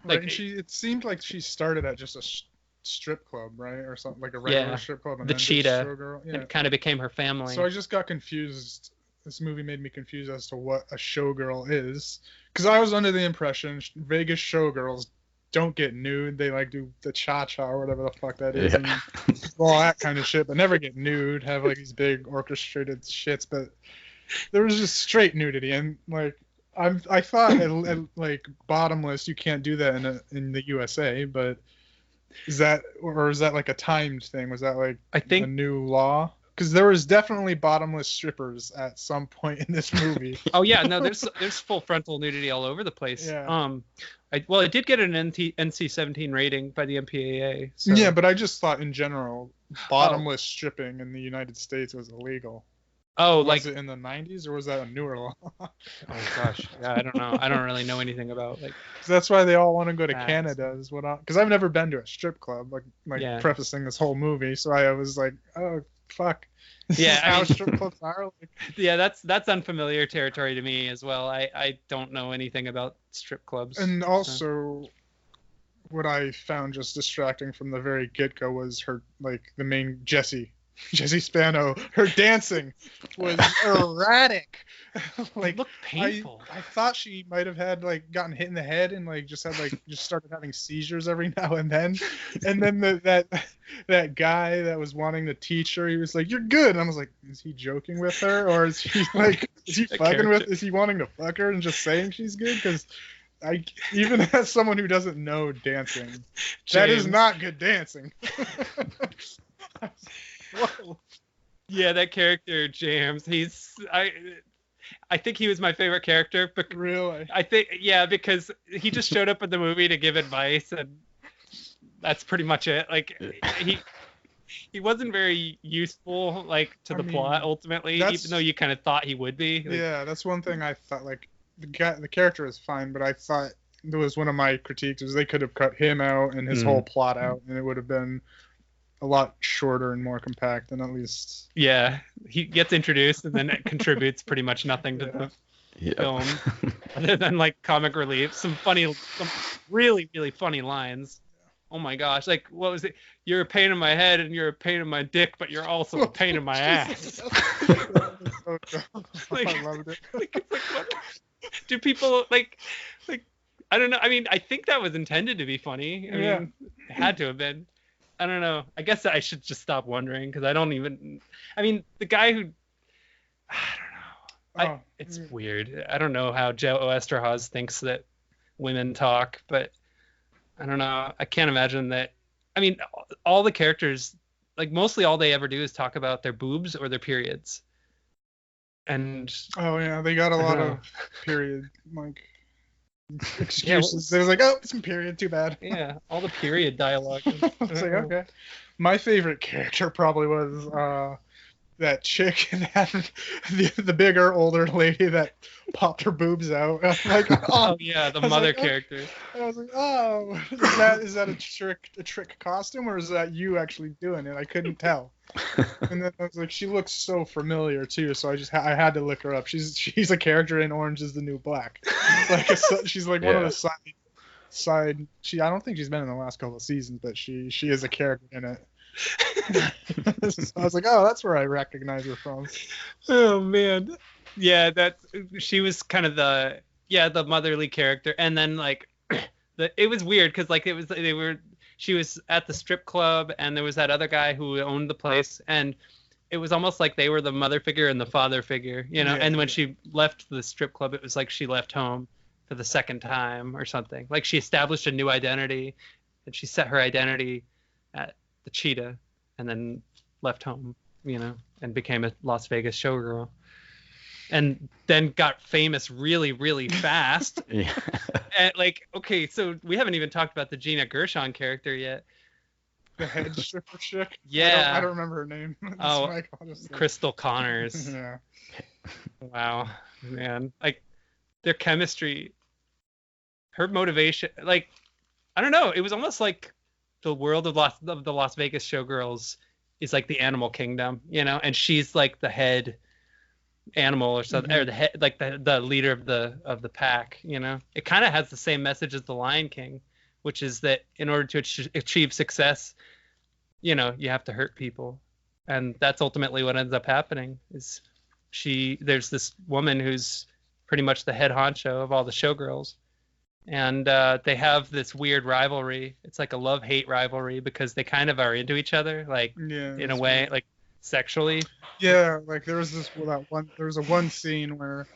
Like And it seemed like she started at just a strip club, right, or something like a regular Yeah, strip club, and the then did Cheetah, Showgirl. Yeah. and kind of became her family. So I just got confused. This movie made me confused as to what a showgirl is, because I was under the impression Vegas showgirls don't get nude. They like do the cha-cha or whatever the fuck that is, Yeah. and all that kind of shit, but never get nude. Have like these big orchestrated shits, but there was just straight nudity, and like I thought like bottomless you can't do that in the USA, but is that like a timed thing? Was that like I think a new law? Because there was definitely bottomless strippers at some point in this movie. Oh yeah, no, there's full frontal nudity all over the place. Yeah. It did get an NC-17 rating by the MPAA. So. Yeah, but I just thought in general, bottomless stripping in the United States was illegal. Oh, Was it in the 90s or was that a newer law? Oh gosh, yeah, I don't know. I don't really know anything about like. So that's why they all want to go to Facts. Canada, is what because I've never been to a strip club, like Yeah. prefacing this whole movie. So I was like, oh fuck. This Yeah, is I how mean- strip clubs are. Like, Yeah, that's unfamiliar territory to me as well. I don't know anything about strip clubs. and so. also, what I found just distracting from the very get-go was her, like, the main Jessie Spano, her dancing was erratic. Like, It looked painful. I thought she might have had like gotten hit in the head and like just started having seizures every now and then. And then that guy that was wanting to teach her, he was like, "You're good." And I was like, is he joking with her, or is he like, is he That fucking character. is he wanting to fuck her and just saying she's good? Because even as someone who doesn't know dancing, that is James. not good dancing. Whoa. Yeah, that character James. I think he was my favorite character. But Really? I think because he just showed up in the movie to give advice, and that's pretty much it. Like he wasn't very useful like to the plot ultimately, that's- even though you kind of thought he would be. Like, Yeah, that's one thing I thought. Like the character is fine, but I thought there was one of my critiques was they could have cut him out and his whole plot out, and it would have been a lot shorter and more compact, and at least Yeah, he gets introduced and then it contributes pretty much nothing to the Yep. film other than like comic relief, some really really funny lines. Oh my gosh, like what was it? You're a pain in my head and you're a pain in my dick, but you're also a pain in my ass. So dumb. Like- I loved it. Like, it's like, what? Do people like I don't know. I mean, I think that was intended to be funny. I Yeah. mean, it had to have been. I don't know. I guess I should just stop wondering because I don't even. I mean, the guy who. I don't know. Oh, It's yeah. weird. I don't know how Joe Esterhaz thinks that women talk, but I don't know. I can't imagine that. I mean, all the characters, like mostly all they ever do is talk about their boobs or their periods. And Oh yeah, they got a I lot know. of period like well- excuses. They was like, oh, some period, too bad. yeah, all the period dialogue. I was like, okay. My favorite character probably was that chick and the bigger, older lady that popped her boobs out. I was like, Oh oh, yeah, the I was mother like, oh. character. I was like, oh, is that a trick costume, or is that you actually doing it? I couldn't tell. And then I was like, she looks so familiar too, so I had to look her up. She's a character in Orange Is the New Black. Like she's like one of Yeah. the side. I don't think she's been in the last couple of seasons, but she is a character in it. So I was like, oh, that's where I recognize her from. Oh man, yeah, she was kind of the motherly character, and then like it was weird because like she was at the strip club, and there was that other guy who owned the place, and it was almost like they were the mother figure and the father figure, you know. Yeah, and when yeah. she left the strip club, it was like she left home for the second time or something. Like she established a new identity, and she set her identity at the Cheetah, and then left home, you know, and became a Las Vegas showgirl, and then got famous really, really fast. Yeah. And like, okay, so we haven't even talked about the Gina Gershon character yet. The head stripper chick. Yeah. I don't remember her name. That's Oh, why I just said- Crystal Connors. Yeah. Wow, man. Like their chemistry, her motivation, like I don't know, it was almost like the world of the Las Vegas showgirls is like the animal kingdom, you know, and she's like the head animal or something, or the head, like the leader of the pack, you know. It kind of has the same message as the Lion King, which is that in order to achieve success, you know, you have to hurt people, and that's ultimately what ends up happening. Is there's this woman who's pretty much the head honcho of all the showgirls, and they have this weird rivalry. It's like a love-hate rivalry because they kind of are into each other, like in a way, like sexually. Yeah, like there was a one scene where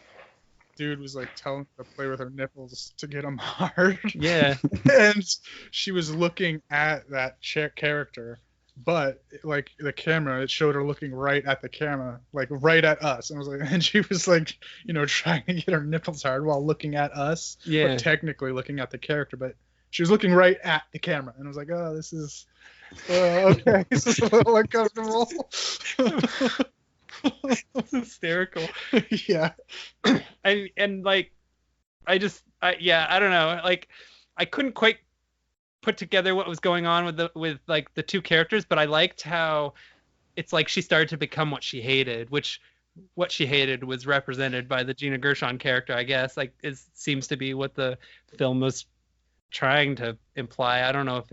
dude was like telling her to play with her nipples to get them hard. Yeah. And she was looking at that chick character, but like the camera, it showed her looking right at the camera, like right at us. And I was like, and she was like, you know, trying to get her nipples hard while looking at us. Yeah. But technically looking at the character, but she was looking right at the camera. And I was like, oh, this is okay. This is a little uncomfortable. It's hysterical. Yeah. And like, I don't know. Like, I couldn't quite put together what was going on with like the two characters, but I liked how it's like she started to become what she hated, which what she hated was represented by the Gina Gershon character, I guess. Like, it seems to be what the film was trying to imply. I don't know.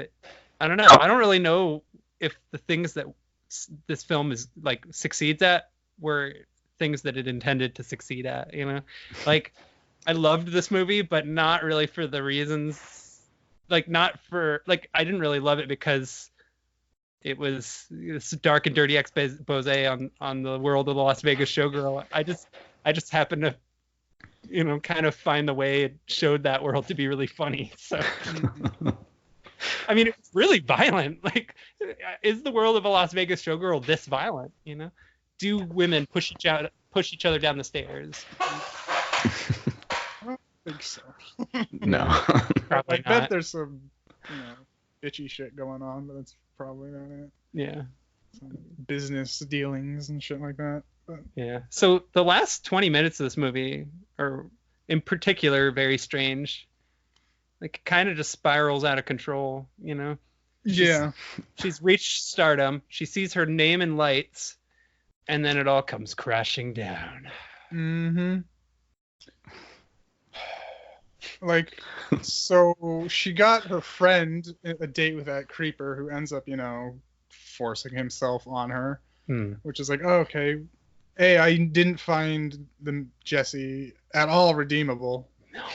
I don't really know if the things that this film is like succeeds at were things that it intended to succeed at, you know. Like, I loved this movie, but not really for the reasons, like not for like I didn't really love it because it was this dark and dirty expose on the world of the Las Vegas showgirl. I just happened to, you know, kind of find the way it showed that world to be really funny. So I mean, it's really violent. Like, is the world of a Las Vegas showgirl this violent? You know, do women push each other down the stairs? I don't think so. No. Probably I not. bet there's some, you know, bitchy shit going on, but that's probably not it. Yeah. Some business dealings and shit like that. But Yeah. So the last 20 minutes of this movie are, in particular, very strange. Like, it kind of just spirals out of control, you know? She's reached stardom. She sees her name in lights, and then it all comes crashing down. Mm-hmm. Like, so she got her friend a date with that creeper who ends up, you know, forcing himself on her, which is like, oh, okay. I didn't find the Jesse at all redeemable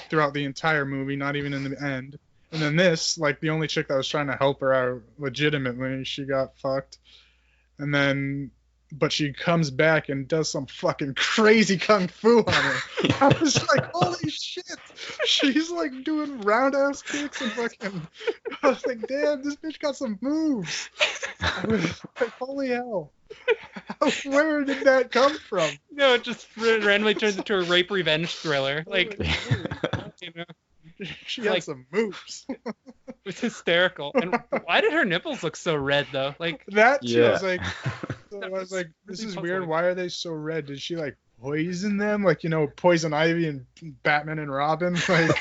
throughout the entire movie, not even in the end. And then this, like, the only chick that was trying to help her out legitimately, she got fucked. And then, but she comes back and does some fucking crazy kung fu on her. I was like, holy shit. She's like doing roundhouse kicks and fucking, I was like, damn, this bitch got some moves. I was like, holy hell. Where did that come from? No, it just randomly turns into a rape revenge thriller. Like, you know, she had some moves. It's hysterical. And why did her nipples look so red though? Like that too. Yeah. I was like, this is weird. Why are they so red? Did she like poison them? Like, you know, Poison Ivy and Batman and Robin? Like,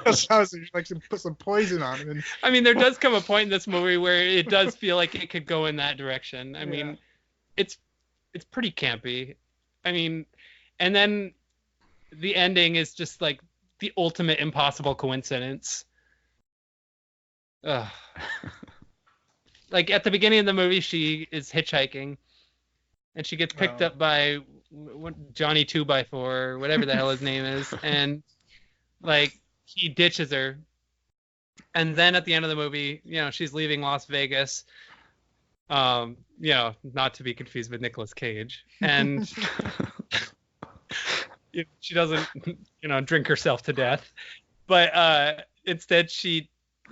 that's how I was like, she put some poison on them. And I mean, there does come a point in this movie where it does feel like it could go in that direction. I mean, it's pretty campy. I mean, and then the ending is just like the ultimate impossible coincidence. Ugh. Like, at the beginning of the movie, she is hitchhiking, and she gets picked up by Johnny 2x4, whatever the hell his name is, and like he ditches her. And then at the end of the movie, you know, she's leaving Las Vegas. You know, not to be confused with Nicolas Cage, and she doesn't, you know, drink herself to death, but instead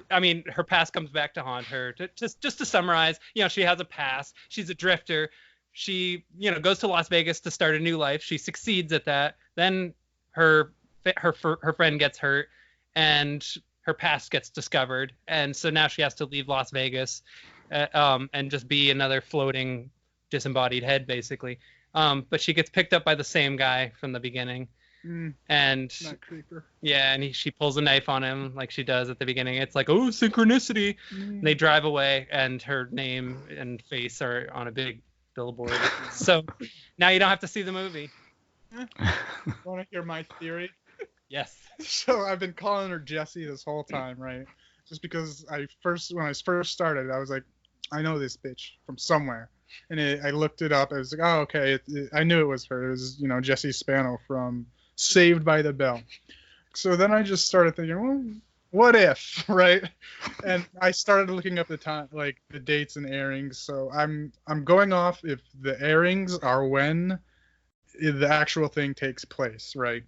her past comes back to haunt her. Just to summarize, you know, she has a past. She's a drifter. She, you know, goes to Las Vegas to start a new life. She succeeds at that. Then her friend gets hurt, and her past gets discovered, and so now she has to leave Las Vegas, and just be another floating, disembodied head, basically. But she gets picked up by the same guy from the beginning, And Not creeper. yeah, and she pulls a knife on him like she does at the beginning. It's like, oh, synchronicity. They drive away, and her name and face are on a big billboard. So now you don't have to see the movie. Want to hear my theory? Yes. So I've been calling her Jessie this whole time, right? Just because when I first started, I was like, I know this bitch from somewhere, and I looked it up. I was like, oh, okay. I knew it was her. It was, Jessie Spano from Saved by the Bell. So then I just started thinking, well, what if, right? And I started looking up the time, like the dates and airings. So I'm going off if the airings are when the actual thing takes place, right?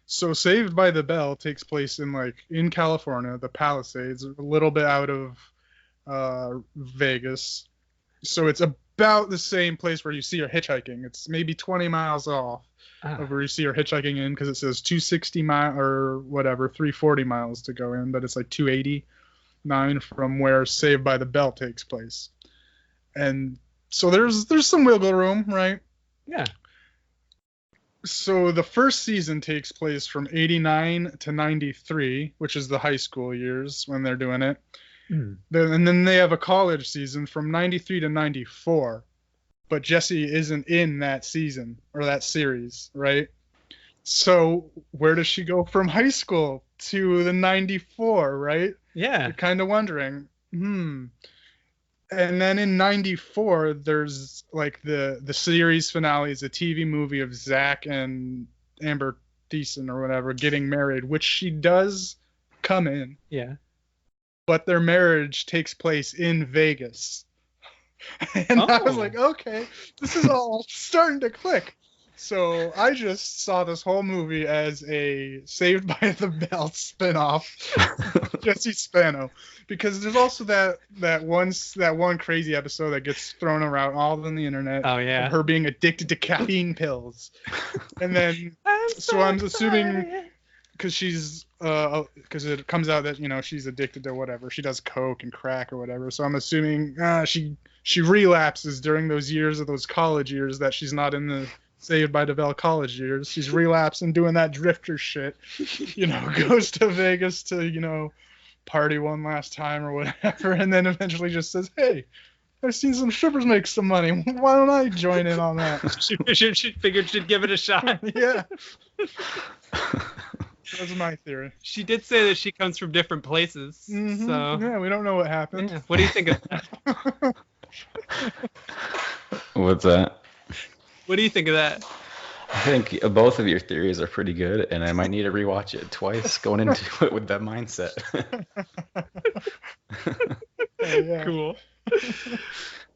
So Saved by the Bell takes place in California, the Palisades, a little bit out of Vegas. So it's about the same place where you see her hitchhiking. It's maybe 20 miles off of where you see her hitchhiking in, because it says 260 or whatever, 340 miles to go in, but it's like 289 from where Saved by the Bell takes place. And so there's some wiggle room, right? Yeah. So the first season takes place from 89 to 93, which is the high school years when they're doing it. And then they have a college season from 93 to 94. But Jessie isn't in that season or that series, right? So where does she go from high school to the 94, right? Yeah. You're kind of wondering. And then in 94, there's like the series finale is a TV movie of Zach and Amber Thiessen or whatever getting married, which she does come in. Yeah. But their marriage takes place in Vegas. And I was like, okay, this is all starting to click. So I just saw this whole movie as a Saved by the Bell spinoff, Jessie Spano, because there's also that one crazy episode that gets thrown around all on the internet. Oh yeah, of her being addicted to caffeine pills, and then I'm assuming because it comes out that she's addicted to whatever, she does coke and crack or whatever. So I'm assuming she relapses during those years of those college years that she's not in the Saved by the Bell college years. She's relapsing doing that drifter shit. Goes to Vegas to party one last time or whatever, and then eventually just says, "Hey, I've seen some strippers make some money. Why don't I join in on that?" she figured she'd give it a shot. Yeah. That's my theory. She did say that she comes from different places. So yeah, we don't know what happened. Yeah. What do you think of that? What's that? What do you think of that? I think both of your theories are pretty good, and I might need to rewatch it twice going into it with that mindset. Yeah. Cool.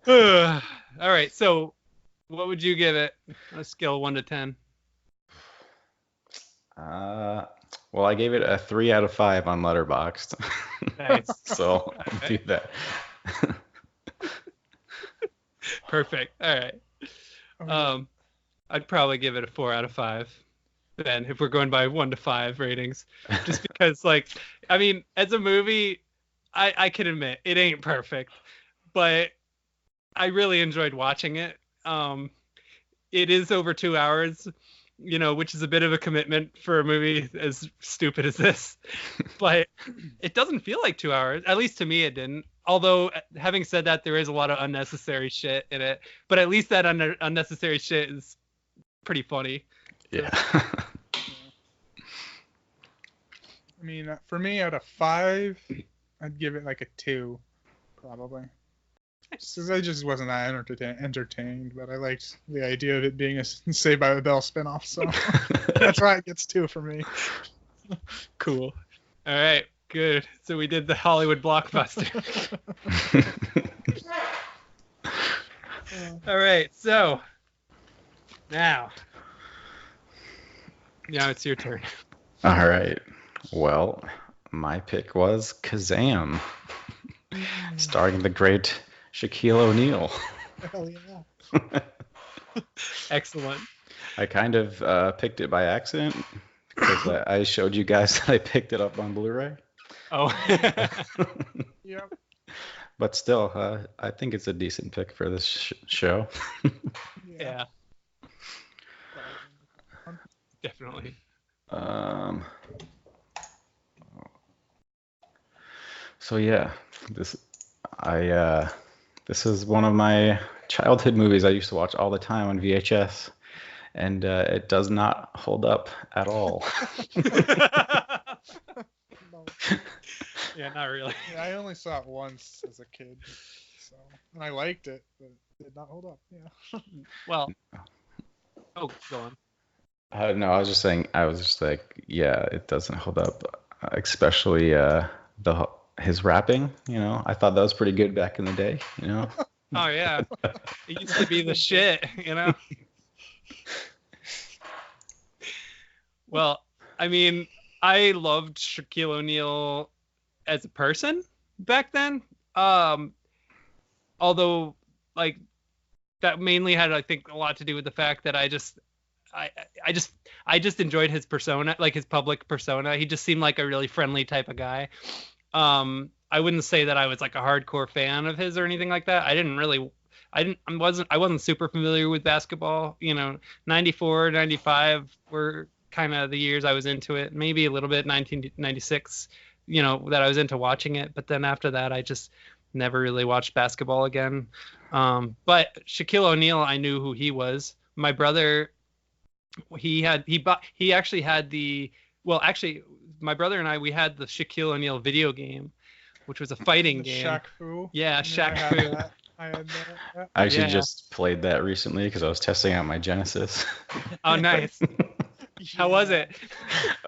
All right, so what would you give it on a scale of 1 to 10? Well, I gave it a 3 out of 5 on Letterboxd. Nice. So I'll do that. Perfect. All right. I'd probably give it a 4 out of 5. Then, if we're going by 1 to 5 ratings, just because, as a movie, I can admit it ain't perfect, but I really enjoyed watching it. It is over 2 hours, which is a bit of a commitment for a movie as stupid as this, but it doesn't feel like 2 hours. At least to me, it didn't. Although, having said that, there is a lot of unnecessary shit in it, but at least that unnecessary shit is pretty funny. Yeah. I mean, for me, out of 5, I'd give it like a 2, probably. Because I just wasn't that entertained, but I liked the idea of it being a Saved by the Bell spinoff, so that's why it gets 2 for me. Cool. All right, good. So we did the Hollywood blockbuster. All right, so now it's your turn. All right. Well, my pick was Kazaam, starring the great Shaquille O'Neal. Hell yeah. Excellent. I kind of picked it by accident because I showed you guys that I picked it up on Blu-ray. Oh. Yep. But still, I think it's a decent pick for this show. Yeah. Definitely. Um, so yeah, this this is one of my childhood movies I used to watch all the time on VHS, and it does not hold up at all. No. Yeah, not really. Yeah, I only saw it once as a kid, so and I liked it, but it did not hold up. Yeah. Well, oh, go on. No, I was just saying. I was just like, yeah, it doesn't hold up, especially his rapping. You know, I thought that was pretty good back in the day. You know. Oh yeah, it used to be the shit, you know. Well, I mean, I loved Shaquille O'Neal as a person back then. Although, like, that mainly had, I think, a lot to do with the fact that I just enjoyed his persona, like his public persona. He just seemed like a really friendly type of guy. I wouldn't say that I was like a hardcore fan of his or anything like that. I wasn't super familiar with basketball. You know, 94, 95 were kind of the years I was into it. Maybe a little bit 1996, you know, that I was into watching it. But then after that, I just never really watched basketball again. But Shaquille O'Neal, I knew who he was. My brother, my brother and I, we had the Shaquille O'Neal video game, which was a fighting game. Shaq Fu. Yeah, Shaq I Fu. had that. I had that. I actually Yeah. just played that recently because I was testing out my Genesis. Oh, nice. How was it?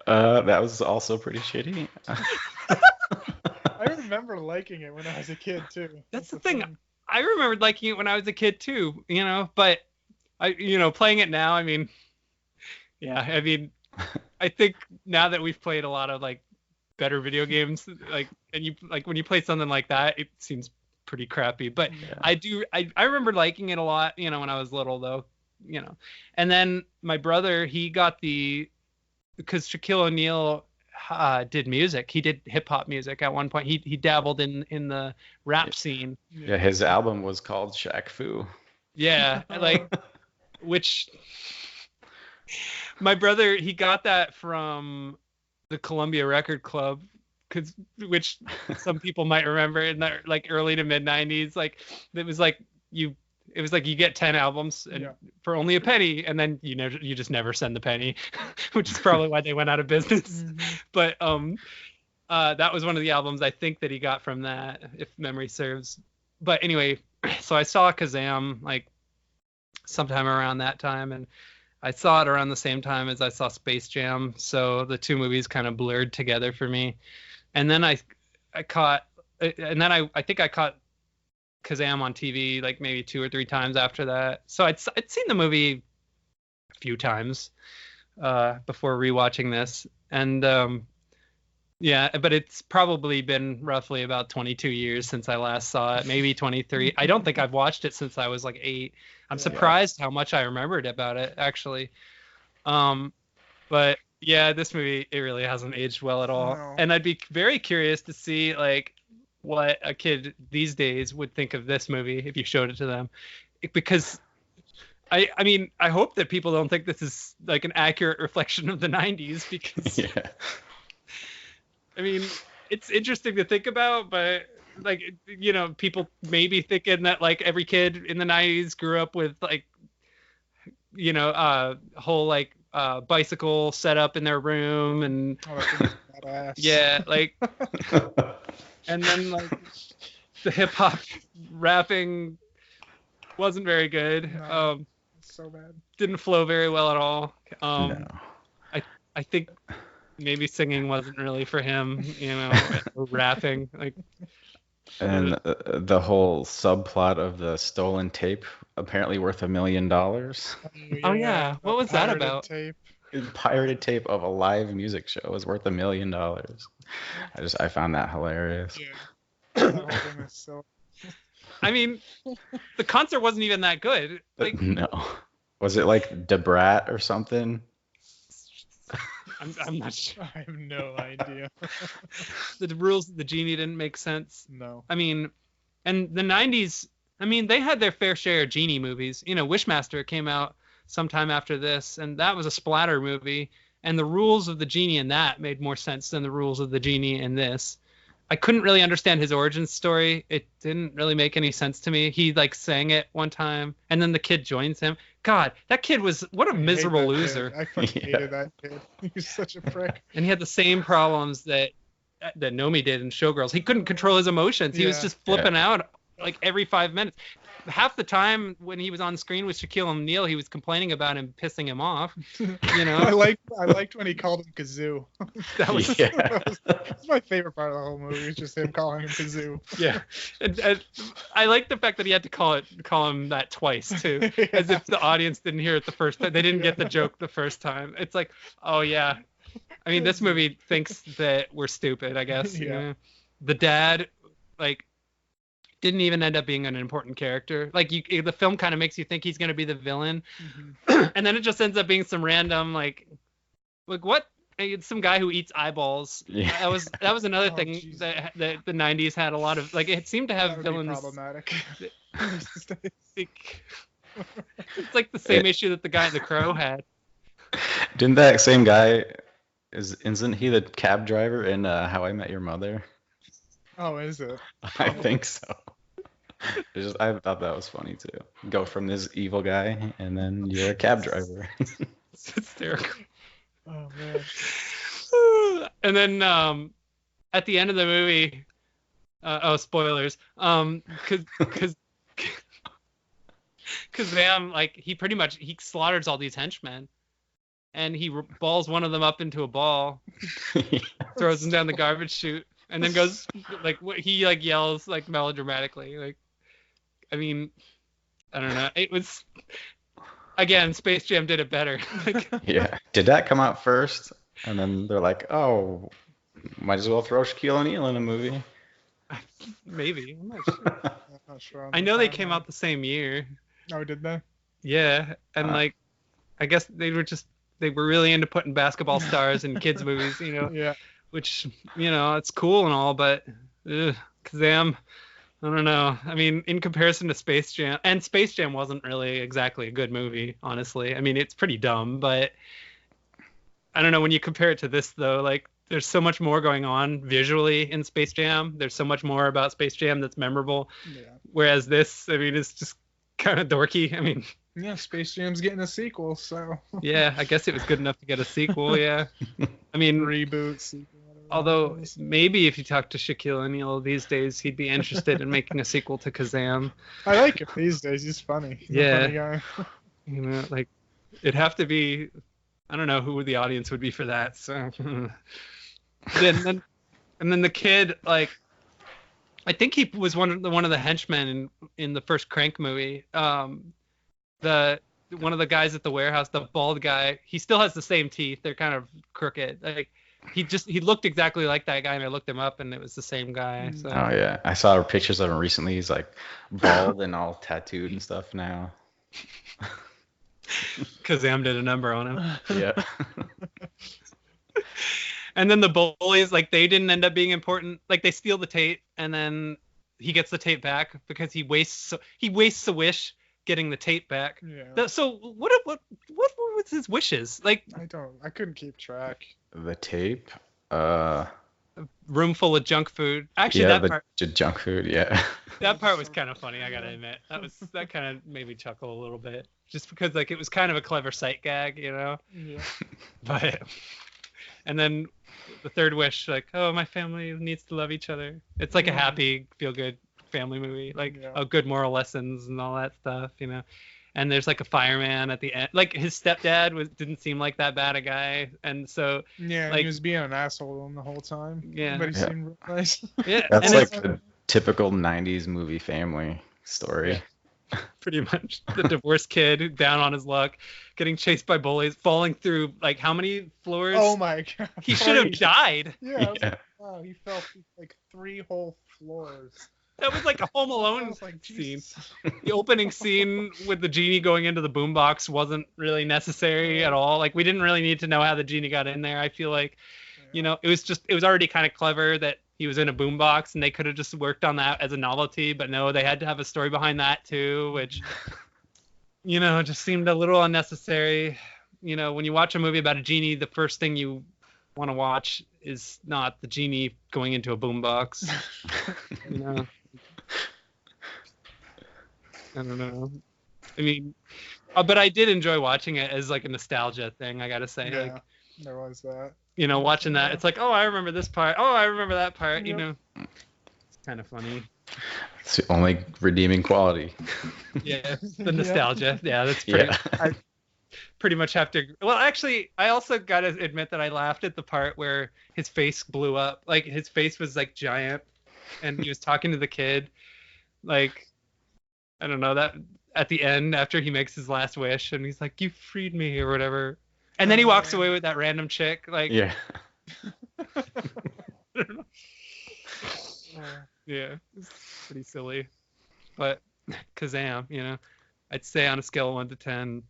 That was also pretty shitty. I remember liking it when I was a kid too. That's the thing. I remembered liking it when I was a kid too, you know, but playing it now, I mean, yeah, I mean, I think now that we've played a lot of like better video games, like, and you like when you play something like that, it seems pretty crappy. But Yeah. I remember liking it a lot, you know, when I was little though, you know. And then my brother, he got because Shaquille O'Neal did music. He did hip hop music at one point. He dabbled in the rap scene. Yeah, his album was called Shaq Fu. Yeah, like, which my brother, he got that from the Columbia Record Club, which some people might remember in the like early to mid 90s. Like it was like you get 10 albums and for only a penny, and then you just never send the penny, which is probably why they went out of business. Mhm. But that was one of the albums I think that he got from that, if memory serves. But anyway, so I saw Kazaam like sometime around that time, and I saw it around the same time as I saw Space Jam, so the two movies kind of blurred together for me. And then I think I caught Kazaam on TV like maybe 2 or 3 times after that. So I'd seen the movie a few times before rewatching this, and yeah, but it's probably been roughly about 22 years since I last saw it, maybe 23. I don't think I've watched it since I was like 8. I'm surprised how much I remembered about it, actually. But yeah, this movie, it really hasn't aged well at all. No. And I'd be very curious to see like what a kid these days would think of this movie if you showed it to them, because I mean, I hope that people don't think this is like an accurate reflection of the 90s, because Yeah. I mean, it's interesting to think about, but like, you know, people maybe thinking that like every kid in the 90s grew up with like, you know, whole like bicycle set up in their room, and Oh, that thing is badass. yeah, like, and then like the hip hop rapping wasn't very good. No. It's so bad. Didn't flow very well at all. No. I think maybe singing wasn't really for him, you know, or rapping. Like, And the whole subplot of the stolen tape, apparently worth $1 million. Oh, yeah. What was that pirated about? Tape. Pirated tape of a live music show was worth $1 million. I found that hilarious. Yeah. The whole thing is so. I mean, the concert wasn't even that good. Like, No. Was it like Debrat or something? I'm not sure. I have no idea. The rules of the genie didn't make sense. No. I mean, and the 90s, I mean, they had their fair share of genie movies. You know, Wishmaster came out sometime after this, and that was a splatter movie. and the rules of the genie in that made more sense than the rules of the genie in this. I couldn't really understand his origin story. It didn't really make any sense to me. He like sang it one time, and then the kid joins him. God, that kid was what a miserable loser. I fucking hated that kid. He was such a prick. And he had the same problems that Nomi did in Showgirls. He couldn't control his emotions. He was just flipping out like every 5 minutes. Half the time when he was on screen with Shaquille O'Neal, he was complaining about him pissing him off. You know, I liked when he called him Kazoo. that was That's my favorite part of the whole movie. Is just him calling him Kazoo. yeah. And I like the fact that he had to call him that twice too, as if the audience didn't hear it the first time. They didn't get the joke the first time. It's like, oh yeah. I mean, this movie thinks that we're stupid, I guess. Yeah. You know? The dad, like, didn't even end up being an important character. Like, the film kind of makes you think he's going to be the villain. Mm-hmm. And then it just ends up being some random, like what? It's some guy who eats eyeballs. Yeah. That was another thing that the 90s had a lot of, like, it seemed to have villains. Problematic. It's like the same issue that the guy in The Crow had. Didn't that same guy, isn't he the cab driver in How I Met Your Mother? Oh, is it? I think so. I thought that was funny too. Go from this evil guy, and then you're a cab driver. It's hysterical. Oh man. And then at the end of the movie, spoilers. Because Kazaam, like, he slaughters all these henchmen, and he balls one of them up into a ball, throws him down the garbage chute. And then goes, like, he, like, yells, like, melodramatically. Like, I mean, I don't know. It was, again, Space Jam did it better. Like, yeah. Did that come out first? And then they're like, oh, might as well throw Shaquille O'Neal in a movie. Maybe. I'm not sure. I'm not sure. I know they came out the same year. Oh, did they? Yeah. And, like, I guess they were really into putting basketball stars in kids' movies, you know? Yeah. Which, you know, it's cool and all, but Kazaam, I don't know. I mean, in comparison to Space Jam, and Space Jam wasn't really exactly a good movie, honestly. I mean, it's pretty dumb, but I don't know. When you compare it to this, though, like, there's so much more going on visually in Space Jam. There's so much more about Space Jam that's memorable. Yeah. Whereas this, I mean, it's just kind of dorky. I mean, yeah, Space Jam's getting a sequel, so. Yeah, I guess it was good enough to get a sequel, yeah. I mean, reboot, sequel. Although maybe if you talk to Shaquille O'Neal these days, he'd be interested in making a sequel to Kazaam. I like him these days. He's funny. He's a funny guy. You know, like, it'd have to be, I don't know who the audience would be for that. So then the kid, like, I think he was one of the henchmen in the first Crank movie. One of the guys at the warehouse, the bald guy, he still has the same teeth. They're kind of crooked. Like, he looked exactly like that guy, and I looked him up, and it was the same guy. So. Oh yeah, I saw pictures of him recently. He's like bald and all tattooed and stuff now. Kazaam did a number on him. Yeah. And then the bullies, like, they didn't end up being important. Like, they steal the tape, and then he gets the tape back because he wastes a wish getting the tape back. Yeah. So what was his wishes? Like, I couldn't keep track. The tape. A room full of junk food. Actually, yeah, that part. Junk food. Yeah. That part was kind of funny. I gotta admit, that kind of made me chuckle a little bit, just because, like, it was kind of a clever sight gag, you know. Yeah. But and then the third wish, like, oh, my family needs to love each other. It's like a happy, feel good family movie, like good moral lessons and all that stuff, you know. And there's, like, a fireman at the end. Like, his stepdad didn't seem like that bad a guy, and so like, he was being an asshole the whole time. Yeah, but he seemed real nice. Yeah, that's like the typical '90s movie family story. Yeah, pretty much. The divorced kid down on his luck, getting chased by bullies, falling through, like, how many floors? Oh my god! He should have died. Yeah. Like, wow, he fell through, like, 3 whole floors. That was like a Home Alone scene. The opening scene with the genie going into the boombox wasn't really necessary at all. Like, we didn't really need to know how the genie got in there. I feel like, you know, it was already kind of clever that he was in a boombox, and they could have just worked on that as a novelty. But no, they had to have a story behind that too, which, you know, just seemed a little unnecessary. you know, when you watch a movie about a genie, the first thing you want to watch is not the genie going into a boombox. You know, I don't know. I mean, but I did enjoy watching it as like a nostalgia thing. I gotta say, Yeah, like, there was that. you know, watching that, it's like, oh, I remember this part. Oh, I remember that part. You Yep. know, it's kind of funny. It's the only redeeming quality. Yeah, the nostalgia. Yeah, that's pretty. Yeah. I pretty much have to. Well, actually, I also gotta admit that I laughed at the part where his face blew up. Like his face was like giant, and he was talking to the kid. Like, I don't know, that at the end after he makes his last wish, and he's like, "You freed me" or whatever, and then he walks away with that random chick. Like, Yeah. I don't know. Yeah, it's pretty silly. But Kazam, you know, I'd say on a scale of 1 to 10,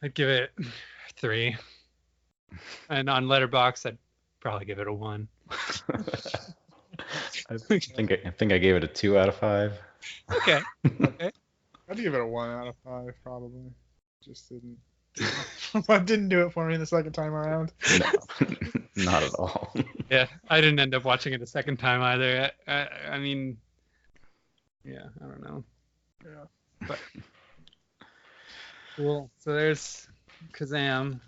I'd give it 3. And on Letterboxd, I'd probably give it a 1. I think I gave it a 2 out of 5. Okay. Okay. I'd give it a 1 out of 5 probably. Just didn't. What didn't do it for me the second time around? No, not at all. Yeah, I didn't end up watching it a second time either. I mean, yeah, I don't know. Yeah. But cool. So there's Kazam.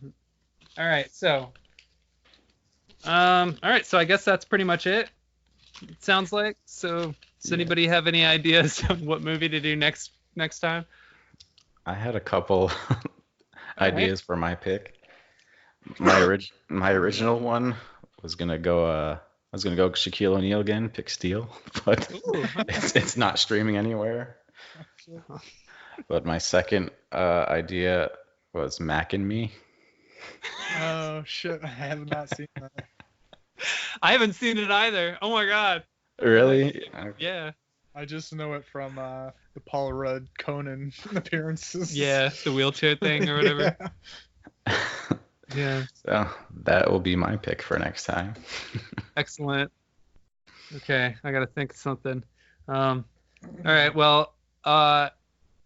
All right, so I guess that's pretty much it. It sounds like. So does anybody have any ideas of what movie to do next time? I had a couple ideas for my pick. My original one was gonna go. I was gonna go Shaquille O'Neal again, pick Steel, but Ooh. it's not streaming anywhere. But my second idea was Mac and Me. Oh shit! I have not seen that. I haven't seen it either. Oh my god. Really? Yeah. I just know it from the Paul Rudd Conan appearances. Yeah, the wheelchair thing or whatever. Yeah. Yeah. So that will be my pick for next time. Excellent. Okay, I gotta think of something. All right, well,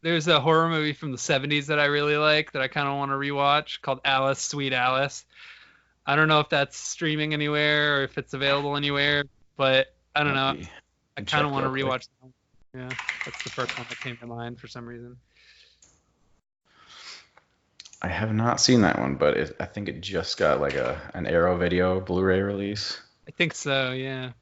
there's a horror movie from the 70s that I really like that I kind of want to rewatch called Alice, Sweet Alice. I don't know if that's streaming anywhere or if it's available anywhere, but I don't know. I kind of want to rewatch that. Yeah, that's the first one that came to mind for some reason. I have not seen that one, but I think it just got like an Arrow Video Blu-ray release. I think so, yeah.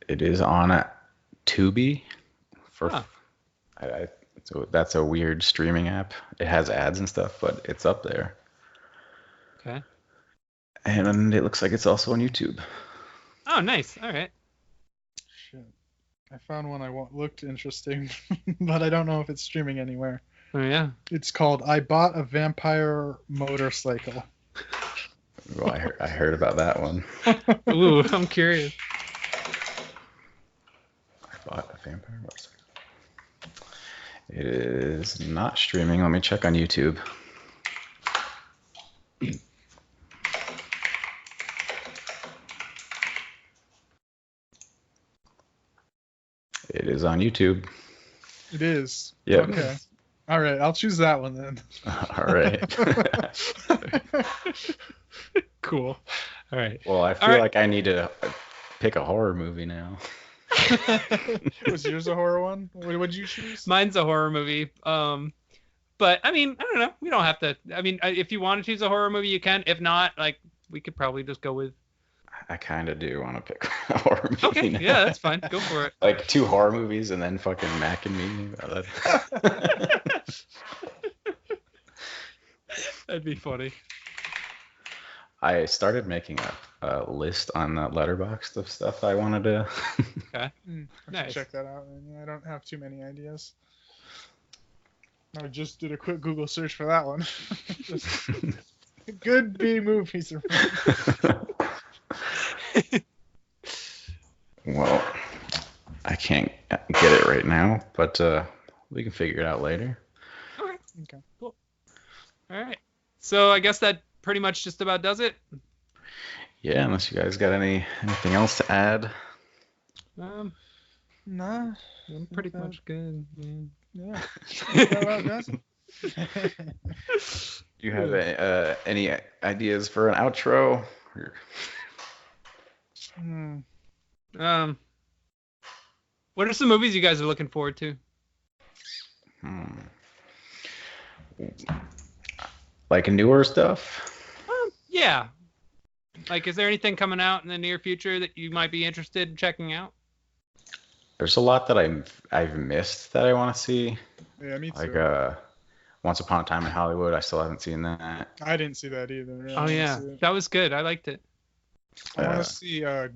It is on Tubi for. Huh. So that's a weird streaming app. It has ads and stuff, but it's up there. Okay. And it looks like it's also on YouTube. Oh, nice. All right. Shit. I found one looked interesting, but I don't know if it's streaming anywhere. Oh, yeah. It's called I Bought a Vampire Motorcycle. Well, I heard about that one. Ooh, I'm curious. I bought a vampire motorcycle. It is not streaming. Let me check on YouTube. It is on YouTube. It is. Yep. Okay. All right, I'll choose that one then. All right. Cool. All right. Well, I feel like I need to pick a horror movie now. Was yours a horror one? What would you choose? Mine's a horror movie. But I mean, I don't know. We don't have to. I mean, if you want to choose a horror movie, you can. If not, like, we could probably just go with. I kind of do want to pick a horror movie. Okay. now. Yeah, that's fine. Go for it. Like 2 horror movies and then fucking Mac and Me. That'd be funny. I started making a list on that Letterboxd of stuff I wanted to. Okay. I should Nice. check that out. I don't have too many ideas. I just did a quick Google search for that one. Just good B movies. Well, I can't get it right now, but We can figure it out later. Okay. Okay. Cool. All right. So I guess that pretty much just about does it. Yeah, unless you guys got anything else to add. Nah. I'm pretty much good. Yeah. That about does it. Do you have any ideas for an outro? What are some movies you guys are looking forward to? Like newer stuff? Yeah. Like, is there anything coming out in the near future that you might be interested in checking out? There's a lot that I've missed that I want to see. Yeah, me too. Like Once Upon a Time in Hollywood. I still haven't seen that. I didn't see that either. Oh yeah, that was good. I liked it. I want to see what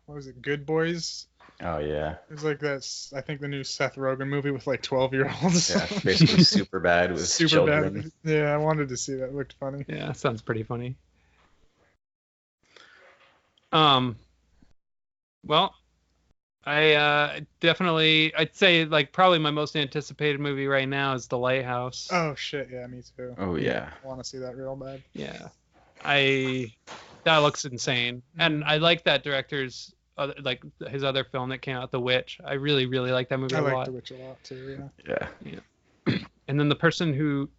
was it, Good Boys? Oh yeah. It's like that's I think the new Seth Rogen movie with like 12-year-olds. Yeah, basically super bad with children. Bad. Yeah, I wanted to see that. It looked funny. Yeah, sounds pretty funny. Well, I definitely I'd say like probably my most anticipated movie right now is The Lighthouse. Oh shit, yeah, me too. Oh yeah. I want to see that real bad. Yeah. That looks insane. And I like that director's like his other film that came out, The Witch. I really, really like that movie a lot. I like The Witch a lot too, yeah. Yeah. And then the person who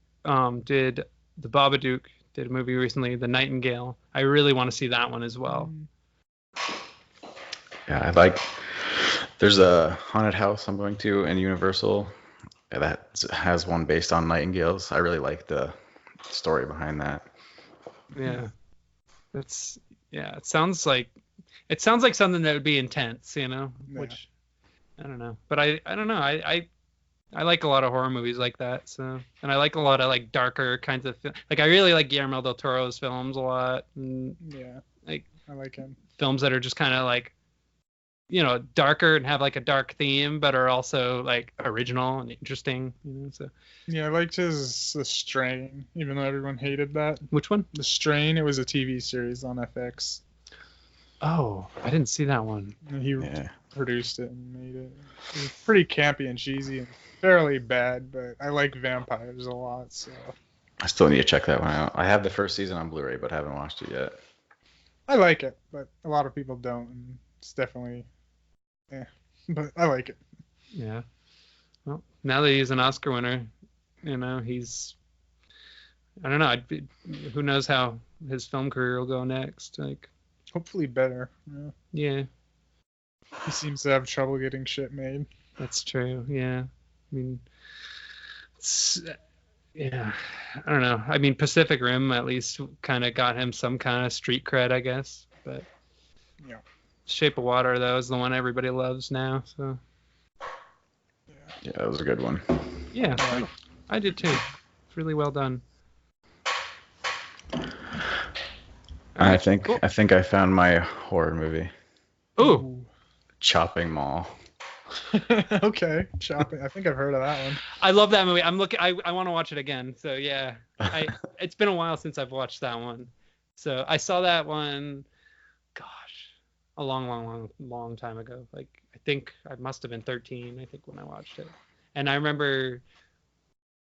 did The Babadook did a movie recently, The Nightingale. I really want to see that one as well. Yeah, there's a haunted house I'm going to in Universal that has one based on nightingales. I really like the story behind that. Yeah. It sounds like something that would be intense, you know, which I don't know. But I don't know. I like a lot of horror movies like that. So, and I like a lot of like darker kinds of like I really like Guillermo del Toro's films a lot. And, yeah. Like I like him. Films that are just kind of like, you know, darker and have like a dark theme, but are also like original and interesting, you know. So yeah, I liked The Strain, even though everyone hated that. Which one? The Strain. It was a TV series on FX. Oh, I didn't see that one. And he produced it and made it. It was pretty campy and cheesy and fairly bad, but I like vampires a lot, so. I still need to check that one out. I have the first season on Blu-ray, but haven't watched it yet. I like it, but a lot of people don't. And it's definitely, but I like it. Yeah. Well, now that he's an Oscar winner, you know, I don't know. Who knows how his film career will go next? Like, hopefully better. Yeah. He seems to have trouble getting shit made. That's true. Yeah. I mean, yeah. I don't know. I mean, Pacific Rim at least kind of got him some kind of street cred, I guess. But yeah. Shape of Water, though, is the one everybody loves now. So. Yeah, that was a good one. Yeah, I did too. It's really well done. I think I found my horror movie. Ooh. Chopping Mall. Okay, Chopping. I think I've heard of that one. I love that movie. I want to watch it again. So yeah, it's been a while since I've watched that one. So I saw that one, gosh, a long time ago. Like I think I must have been 13. I think when I watched it, and I remember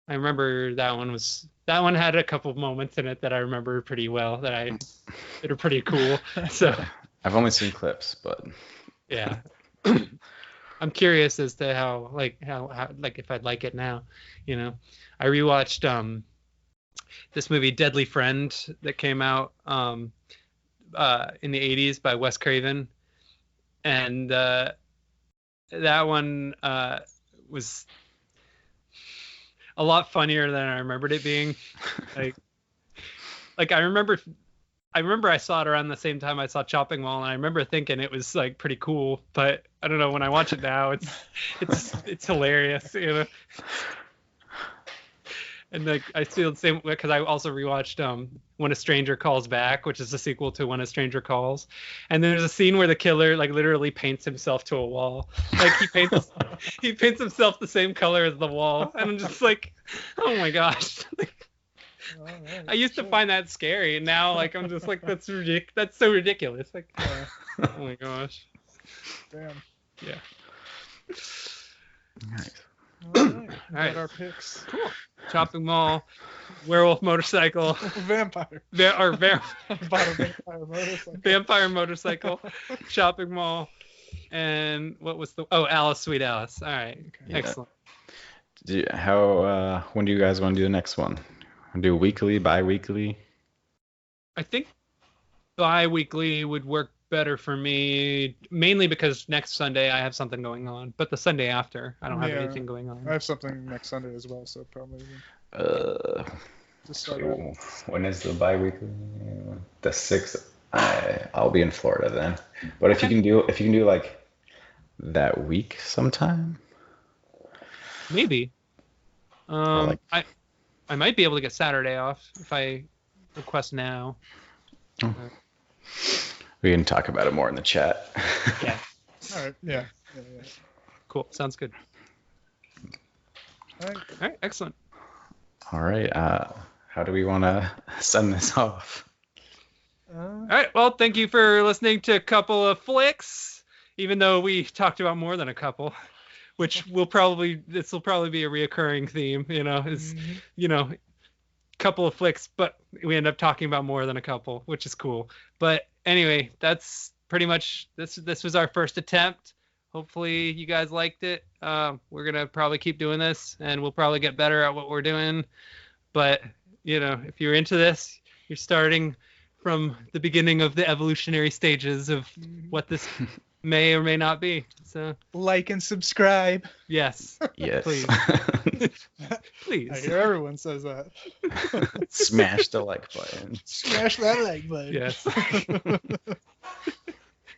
that one had a couple of moments in it that I remember pretty well that are pretty cool. So I've only seen clips, but yeah. I'm curious as to how if I'd like it now, you know. I rewatched this movie Deadly Friend that came out in the 80s by Wes Craven, and that one was a lot funnier than I remembered it being. Like I remember I saw it around the same time I saw Chopping Mall, and I remember thinking it was like pretty cool, but I don't know, when I watch it now, it's hilarious, you know. And like I feel the same because I also rewatched When a Stranger Calls Back, which is a sequel to When a Stranger Calls, and there's a scene where the killer like literally paints himself to a wall, like he paints himself the same color as the wall, and I'm just like, oh my gosh. I used to find that scary, and now like I'm just like that's so ridiculous. Like, oh my gosh. Damn. Yeah. Nice. All right. right. Got our picks. Cool. Shopping mall, werewolf motorcycle, Vampire. or Bought a vampire motorcycle. vampire motorcycle, shopping mall, and what was Alice, Sweet Alice. All right. Yeah. Excellent. When do you guys want to do the next one? Do weekly, bi-weekly? I think bi-weekly would work better for me, mainly because next Sunday I have something going on, but the Sunday after I don't have anything going on. I have something next Sunday as well, so probably just start out. So when is the bi-weekly? The 6th. I'll be in Florida then. But if you can do like that week sometime. Maybe. like- I might be able to get Saturday off if I request now. We can talk about it more in the chat. Yeah. All right. Yeah. Cool. Sounds good. All right. All right. Excellent. All right. How do we want to send this off? All right. Well, thank you for listening to a couple of flicks, even though we talked about more than a couple, which this will probably be a reoccurring theme, couple of flicks, but we end up talking about more than a couple, which is cool. But anyway, that's pretty much this was our first attempt. Hopefully you guys liked it. We're going to probably keep doing this, and we'll probably get better at what we're doing. But, if you're into this, you're starting from the beginning of the evolutionary stages of what this may or may not be. So Like and subscribe. yes, Yes. please. I Please. hear everyone says that. Smash the like button. Smash that like button. Yes.